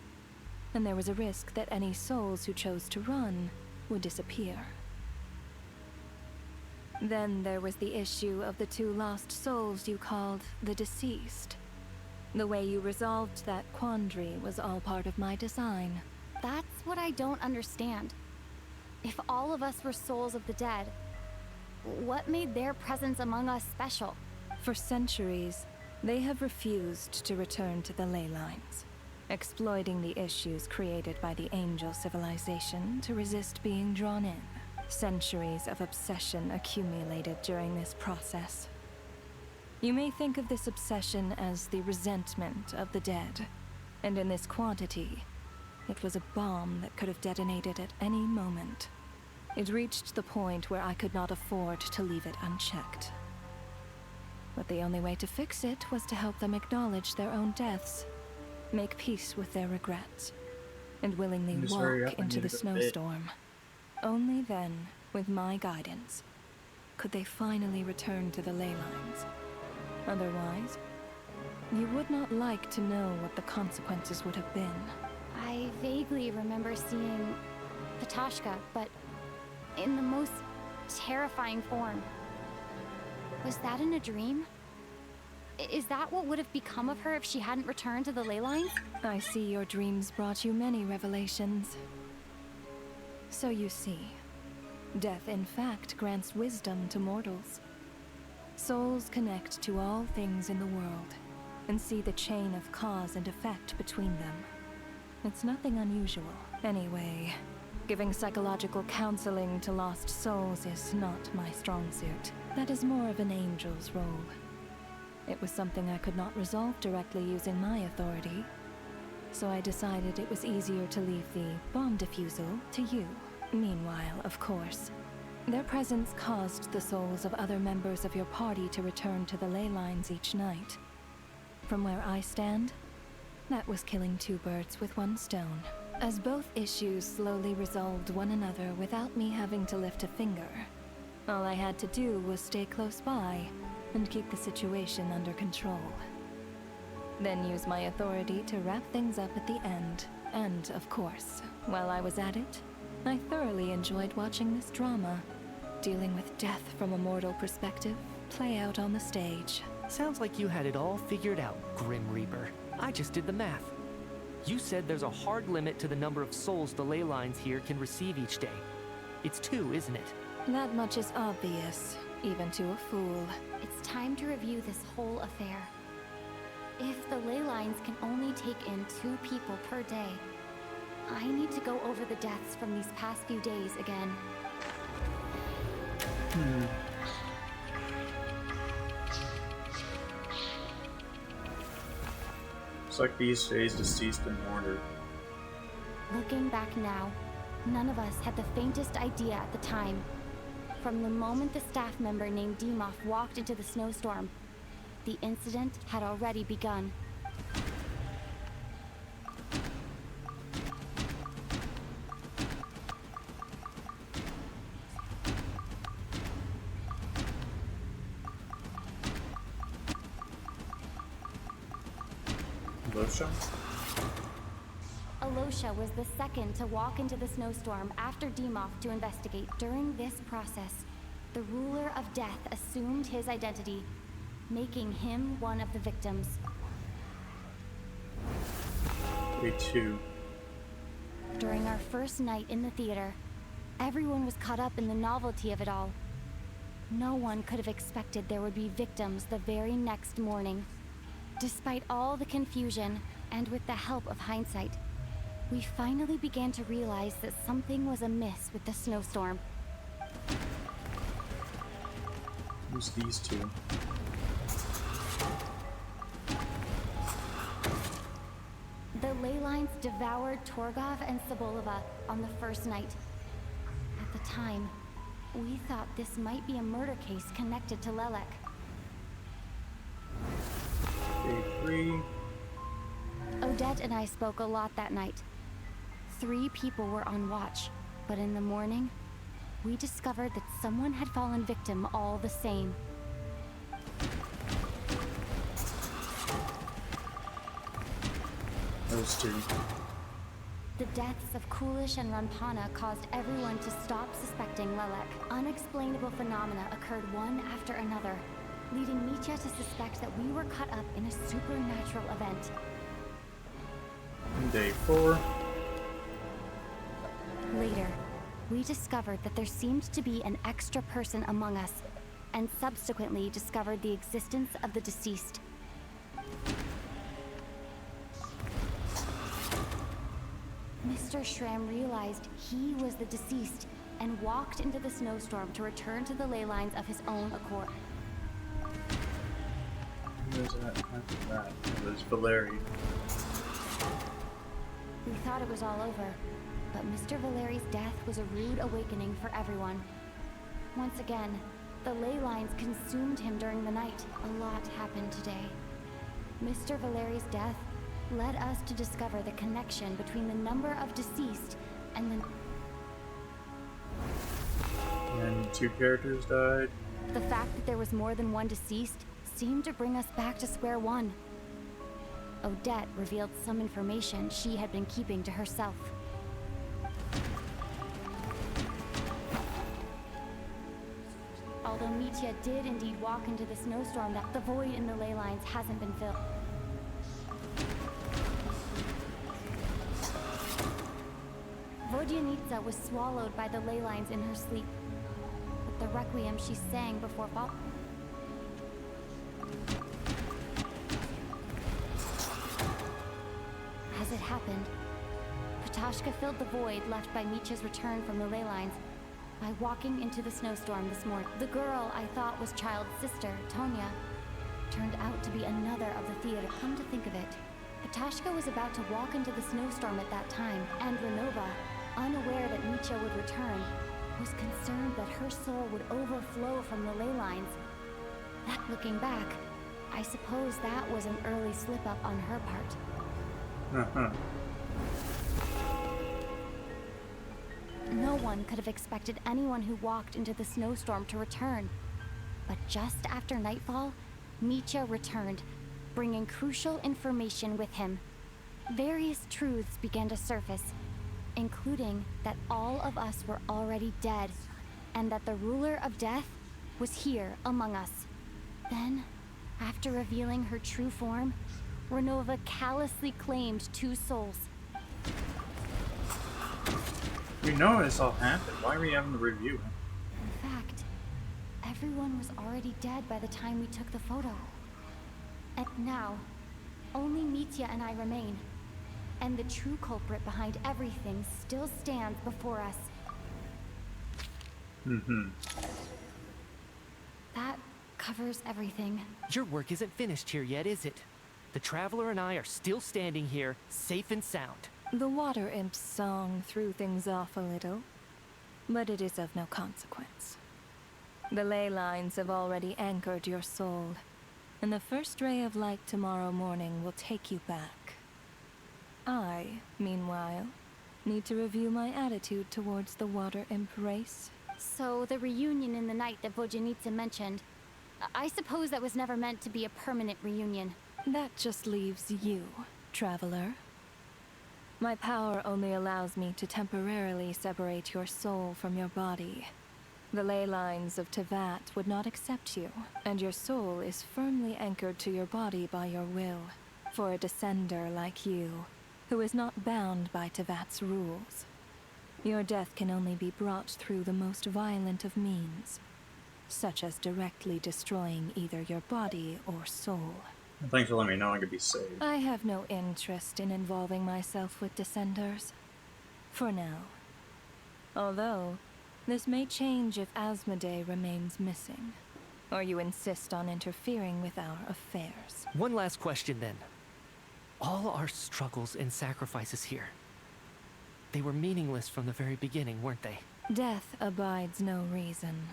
and there was a risk that any souls who chose to run would disappear. Then there was the issue of the 2 lost souls you called the deceased. The way you resolved that quandary was all part of my design. That's what I don't understand. If all of us were souls of the dead, what made their presence among us special? For centuries, they have refused to return to the ley lines, exploiting the issues created by the angel civilization to resist being drawn in. Centuries of obsession accumulated during this process. You may think of this obsession as the resentment of the dead, and in this quantity, it was a bomb that could have detonated at any moment. It reached the point where I could not afford to leave it unchecked. But the only way to fix it was to help them acknowledge their own deaths, make peace with their regrets, and willingly walk into the snowstorm. Only then, with my guidance, could they finally return to the ley lines. Otherwise, you would not like to know what the consequences would have been. I vaguely remember seeing Patashka, but in the most terrifying form. Was that in a dream? Is that what would have become of her if she hadn't returned to the ley lines? I see your dreams brought you many revelations. So you see, death in fact grants wisdom to mortals. Souls connect to all things in the world and see the chain of cause and effect between them. It's nothing unusual. Anyway, giving psychological counseling to lost souls is not my strong suit. That is more of an angel's role. It was something I could not resolve directly using my authority. So I decided it was easier to leave the bomb defusal to you. Meanwhile, of course, their presence caused the souls of other members of your party to return to the ley lines each night. From where I stand, that was killing two birds with one stone, as both issues slowly resolved one another without me having to lift a finger. All I had to do was stay close by and keep the situation under control. Then use my authority to wrap things up at the end. And, of course, while I was at it, I thoroughly enjoyed watching this drama, dealing with death from a mortal perspective, play out on the stage. Sounds like you had it all figured out, Grim Reaper. I just did the math. You said there's a hard limit to the number of souls the ley lines here can receive each day. It's 2, isn't it? That much is obvious, even to a fool. It's time to review this whole affair. If the ley lines can only take in 2 people per day, I need to go over the deaths from these past few days again. Looks like these days deceased in order. Looking back now, none of us had the faintest idea at the time. From the moment the staff member named Demoff walked into the snowstorm, the incident had already begun. Alosha? Alosha was the second to walk into the snowstorm after Demoff to investigate. During this process, the ruler of death assumed his identity, making him one of the victims. Day 2. During our first night in the theater, everyone was caught up in the novelty of it all. No one could have expected there would be victims the very next morning. Despite all the confusion, and with the help of hindsight, we finally began to realize that something was amiss with the snowstorm. Who's these 2? The ley lines devoured Torgov and Sobolova on the first night. At the time, we thought this might be a murder case connected to Lelek. Day 3. Odette and I spoke a lot that night. 3 people were on watch, but in the morning, we discovered that someone had fallen victim all the same. Those 2. The deaths of Coolish and Ranpana caused everyone to stop suspecting Lelek. Unexplainable phenomena occurred one after another, leading Mitya to suspect that we were caught up in a supernatural event. Day 4. Later, we discovered that there seemed to be an extra person among us, and subsequently discovered the existence of the deceased. Mr. Schramm realized he was the deceased and walked into the snowstorm to return to the ley lines of his own accord. Where's that after that? It was Valeri. We thought it was all over, but Mr. Valeri's death was a rude awakening for everyone. Once again, the ley lines consumed him during the night. A lot happened today. Mr. Valeri's death led us to discover the connection between the number of deceased and the... And 2 characters died. The fact that there was more than one deceased seemed to bring us back to square one. Odette revealed some information she had been keeping to herself. Although Mitya did indeed walk into the snowstorm, that the void in the ley lines hasn't been filled. Vodyanitsa was swallowed by the ley lines in her sleep. With the requiem she sang before fall. As it happened, Patashka filled the void left by Mitya's return from the ley lines by walking into the snowstorm this morning. The girl I thought was Child's sister, Tonya, turned out to be another of the theater. Come to think of it, Petashka was about to walk into the snowstorm at that time, and Renova, unaware that Mitya would return, was concerned that her soul would overflow from the ley lines. That, looking back, I suppose that was an early slip-up on her part. No one could have expected anyone who walked into the snowstorm to return. But just after nightfall, Mitya returned, bringing crucial information with him. Various truths began to surface, including that all of us were already dead, and that the ruler of death was here among us. Then, after revealing her true form, Renova callously claimed 2 souls. We know this all happened. Why are we having the review? In fact, everyone was already dead by the time we took the photo. And now, only Mitya and I remain. And the true culprit behind everything still stands before us. That covers everything. Your work isn't finished here yet, is it? The Traveler and I are still standing here, safe and sound. The water imp's song threw things off a little, but it is of no consequence. The ley lines have already anchored your soul, and the first ray of light tomorrow morning will take you back. I, meanwhile, need to review my attitude towards the water imp race. So, the reunion in the night that Vojanitsa mentioned, I suppose that was never meant to be a permanent reunion. That just leaves you, Traveler. My power only allows me to temporarily separate your soul from your body. The ley lines of Tevat would not accept you, and your soul is firmly anchored to your body by your will. For a descender like you, who is not bound by Tevat's rules, your death can only be brought through the most violent of means, such as directly destroying either your body or soul. Thanks for letting me know I could be saved. I have no interest in involving myself with Descenders. For now. Although, this may change if Asmodee remains missing. Or you insist on interfering with our affairs. One last question then. All our struggles and sacrifices here, they were meaningless from the very beginning, weren't they? Death abides no reason.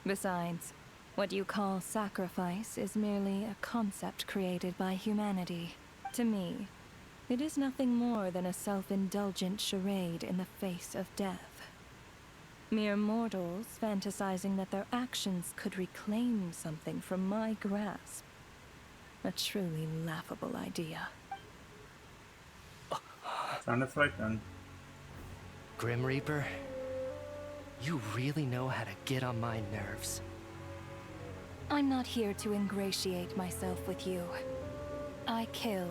Besides, what you call sacrifice is merely a concept created by humanity. To me, it is nothing more than a self-indulgent charade in the face of death. Mere mortals fantasizing that their actions could reclaim something from my grasp. A truly laughable idea. Time to fight then. Grim Reaper, you really know how to get on my nerves. I'm not here to ingratiate myself with you. I kill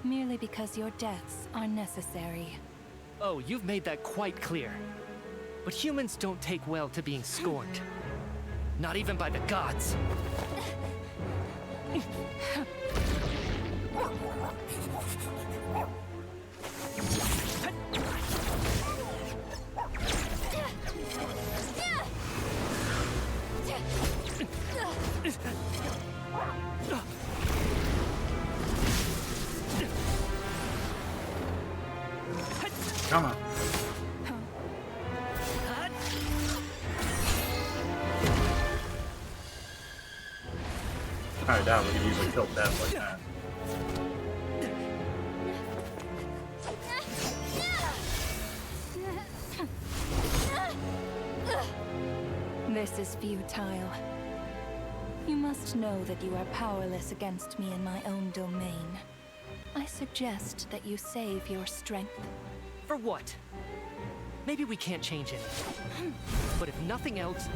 merely because your deaths are necessary. Oh, you've made that quite clear. But humans don't take well to being scorned. Not even by the gods. Come on. I doubt we could easily kill death like that. This is futile. You must know that you are powerless against me in my own domain. I suggest that you save your strength. For what? Maybe we can't change anything. But if nothing else,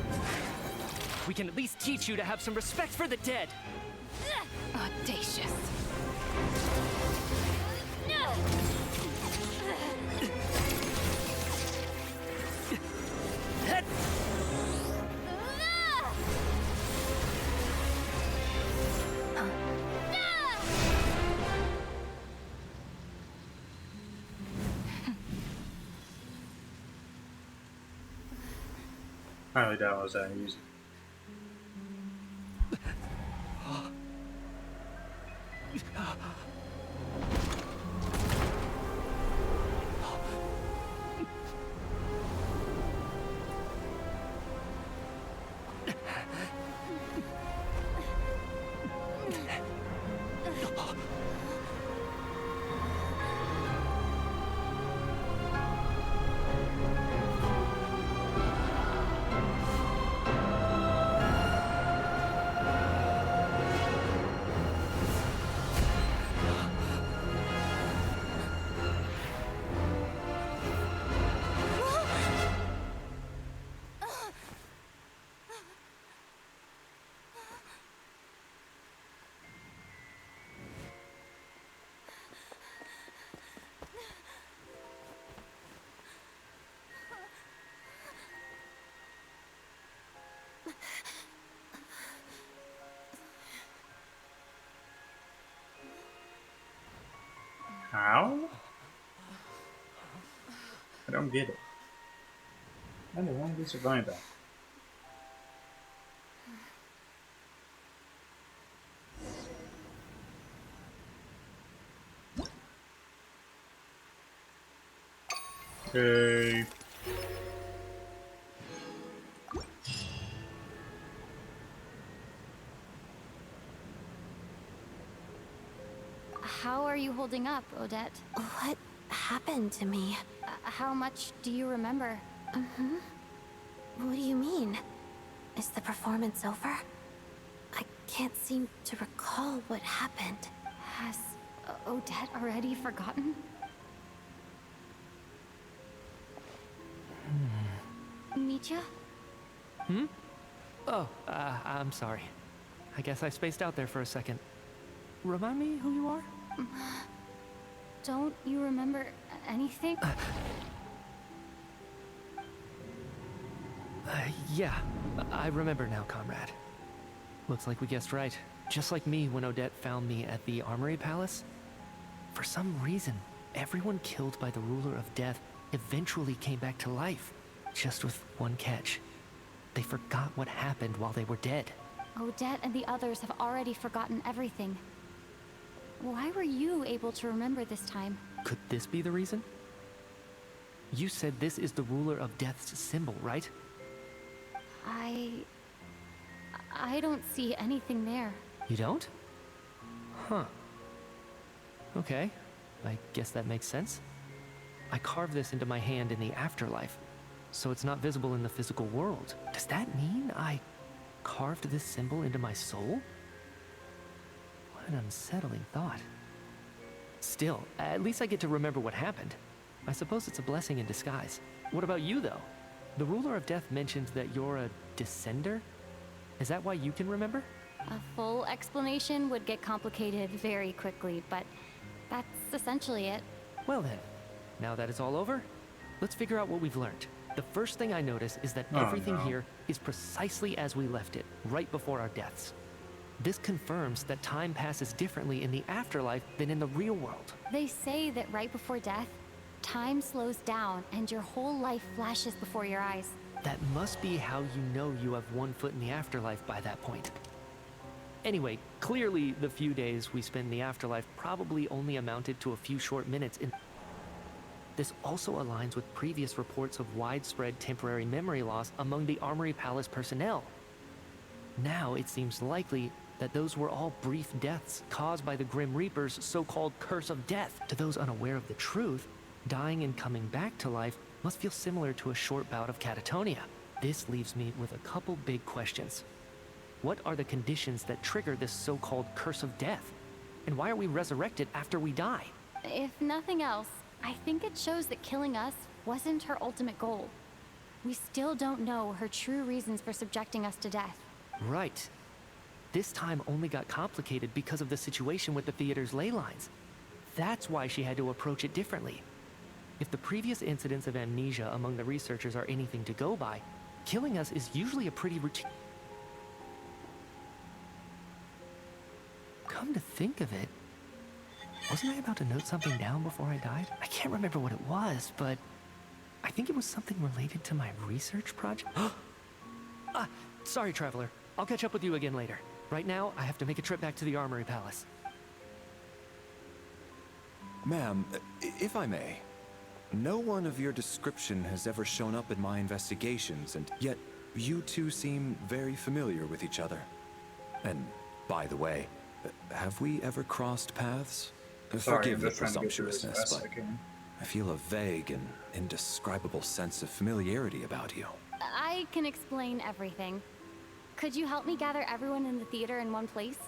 we can at least teach you to have some respect for the dead. Audacious. I highly doubt it was that easy. How? I don't get it. I don't want to survive that. Okay. How are you holding up, Odette? What happened to me? How much do you remember? What do you mean? Is the performance over? I can't seem to recall what happened. Has Odette already forgotten? Mitya? Oh, I'm sorry. I guess I spaced out there for a second. Remind me who you are? Don't you remember anything? Yeah, I remember now, comrade. Looks like we guessed right. Just like me when Odette found me at the Armory Palace. For some reason, everyone killed by the Ruler of Death eventually came back to life. Just with one catch. They forgot what happened while they were dead. Odette and the others have already forgotten everything. Why were you able to remember this time? Could this be the reason? You said this is the Ruler of Death's symbol, right? I don't see anything there. You don't? Huh. Okay, I guess that makes sense. I carved this into my hand in the afterlife, so it's not visible in the physical world. Does that mean I carved this symbol into my soul? What an unsettling thought. Still, at least I get to remember what happened. I suppose it's a blessing in disguise. What about you, though? The Ruler of Death mentioned that you're a descender? Is that why you can remember? A full explanation would get complicated very quickly, but that's essentially it. Well then, now that it's all over, let's figure out what we've learned. The first thing I notice is that everything here is precisely as we left it, right before our deaths. This confirms that time passes differently in the afterlife than in the real world. They say that right before death, time slows down and your whole life flashes before your eyes. That must be how you know you have one foot in the afterlife by that point. Anyway, clearly the few days we spend in the afterlife probably only amounted to a few short minutes in... This also aligns with previous reports of widespread temporary memory loss among the Armory Palace personnel. Now it seems likely that those were all brief deaths caused by the Grim Reaper's so-called curse of death. To those unaware of the truth, dying and coming back to life must feel similar to a short bout of catatonia. This leaves me with a couple big questions. What are the conditions that trigger this so-called curse of death? And why are we resurrected after we die? If nothing else, I think it shows that killing us wasn't her ultimate goal. We still don't know her true reasons for subjecting us to death. Right. This time only got complicated because of the situation with the theater's ley lines. That's why she had to approach it differently. If the previous incidents of amnesia among the researchers are anything to go by, killing us is usually a pretty routine... Come to think of it, wasn't I about to note something down before I died? I can't remember what it was, but I think it was something related to my research project. Sorry, Traveler. I'll catch up with you again later. Right now, I have to make a trip back to the Armory Palace. Ma'am, if I may, no one of your description has ever shown up in my investigations, and yet you two seem very familiar with each other. And by the way, have we ever crossed paths? Sorry, Forgive I'm the just trying to get through this presumptuousness, fast but as I can. I feel a vague and indescribable sense of familiarity about you. I can explain everything. Could you help me gather everyone in the theater in one place?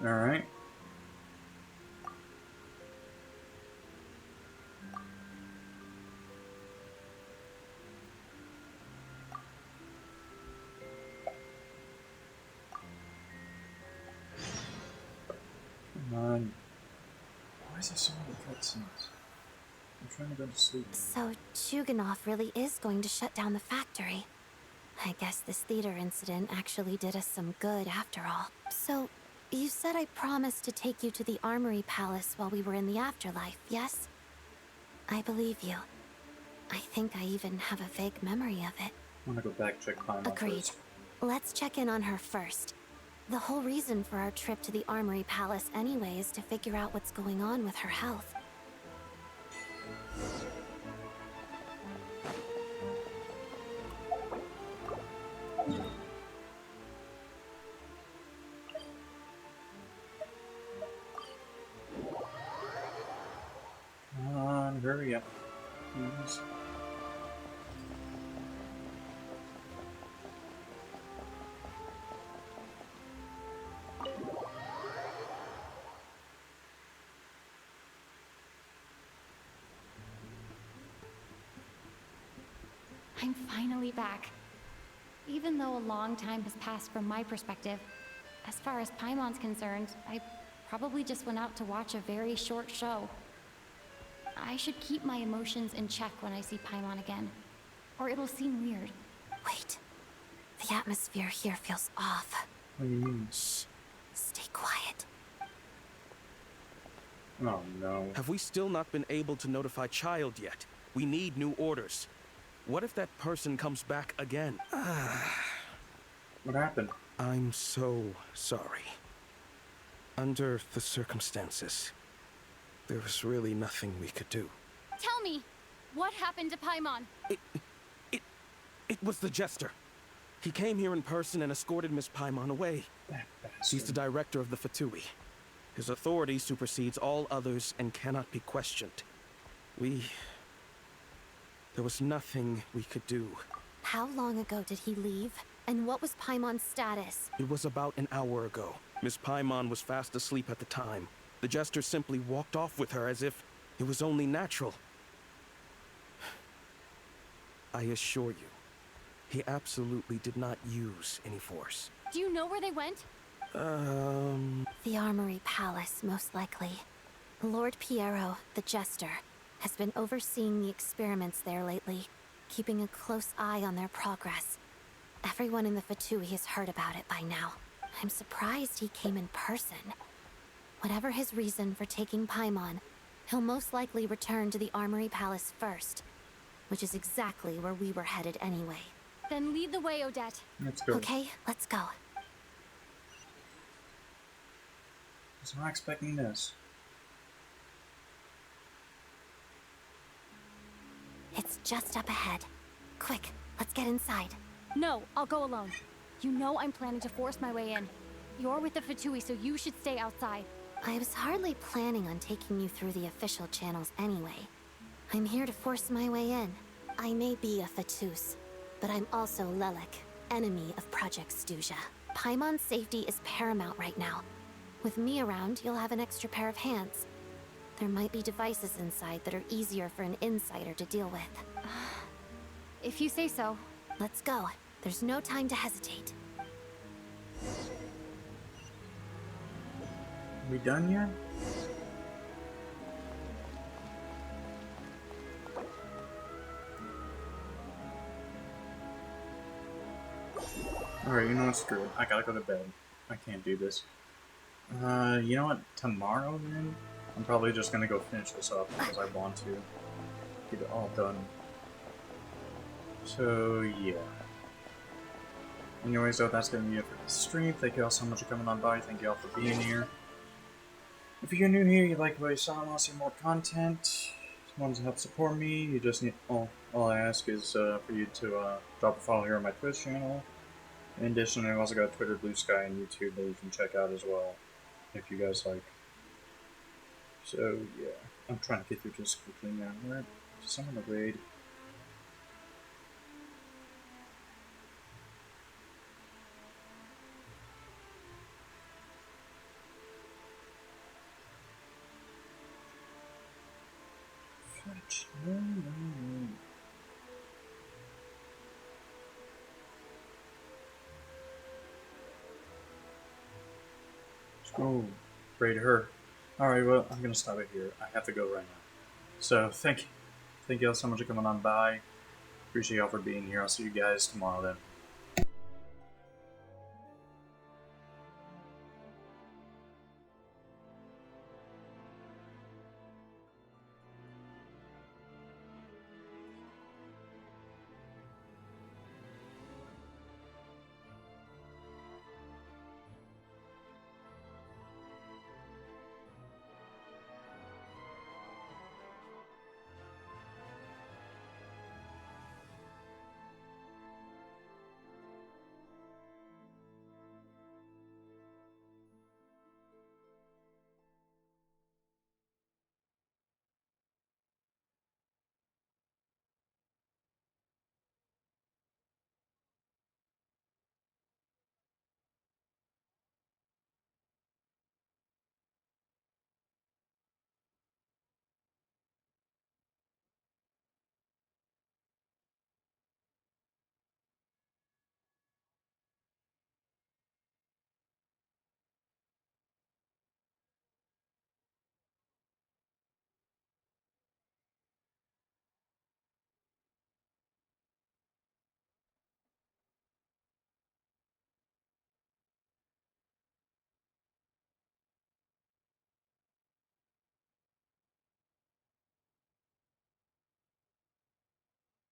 Alright. Come on. Why is there so many cutscenes? I'm trying to go to sleep. So Chuganov really is going to shut down the factory. I guess this theater incident actually did us some good after all. So, you said I promised to take you to the Armory Palace while we were in the afterlife, yes? I believe you. I think I even have a vague memory of it. I want to go back check Paimon Agreed. first. Let's check in on her first. The whole reason for our trip to the Armory Palace anyway is to figure out what's going on with her health. Come on, hurry up, please. I'm finally back. Even though a long time has passed from my perspective, as far as Paimon's concerned, I probably just went out to watch a very short show. I should keep my emotions in check when I see Paimon again, or it'll seem weird. Wait. The atmosphere here feels off. What do you mean? Shh. Stay quiet. Oh no. Have we still not been able to notify Child yet? We need new orders. What if that person comes back again? What happened? I'm so sorry. Under the circumstances, there was really nothing we could do. Tell me, what happened to Paimon? It was the Jester. He came here in person and escorted Miss Paimon away. That He's the bastard. director of the Fatui. His authority supersedes all others and cannot be questioned. There was nothing we could do. How long ago did he leave? And what was Paimon's status? It was about an hour ago. Miss Paimon was fast asleep at the time. The Jester simply walked off with her as if it was only natural. I assure you, he absolutely did not use any force. Do you know where they went? The Armory Palace, most likely. Lord Piero, the Jester, has been overseeing the experiments there lately, keeping a close eye on their progress. Everyone in the Fatui has heard about it by now. I'm surprised he came in person. Whatever his reason for taking Paimon, he'll most likely return to the Armory Palace first, which is exactly where we were headed anyway. Then lead the way, Odette. Let's go. Okay, let's go. I was not expecting this. It's just up ahead. Quick, let's get inside. No, I'll go alone. You know I'm planning to force my way in. You're with the Fatui, so you should stay outside. I was hardly planning on taking you through the official channels anyway. I'm here to force my way in. I may be a Fatus, but I'm also Lelek, enemy of Project Stuzha. Paimon's safety is paramount right now. With me around, you'll have an extra pair of hands. There might be devices inside that are easier for an insider to deal with. If you say so. Let's go. There's no time to hesitate. We done yet? Alright, you know what? Screw it. I gotta go to bed. I can't do this. You know what? Tomorrow, then? I'm probably just gonna go finish this up because I want to get it all done. So, yeah. Anyways, though, that's gonna be it for the stream. Thank you all so much for coming on by. Thank you all for being here. If you're new here, you like what you saw and want to see more content, want to help support me, you just need all I ask is for you to drop a follow here on my Twitch channel. In addition, I've also got Twitter, Blue Sky, and YouTube that you can check out as well if you guys like. So yeah, I'm trying to get through this quickly now. Where someone to raid? Fetch. No, no, no. Let's go raid her. Alright, well, I'm gonna stop it here. I have to go right now. So thank you all so much for coming on by. Appreciate y'all for being here. I'll see you guys tomorrow then.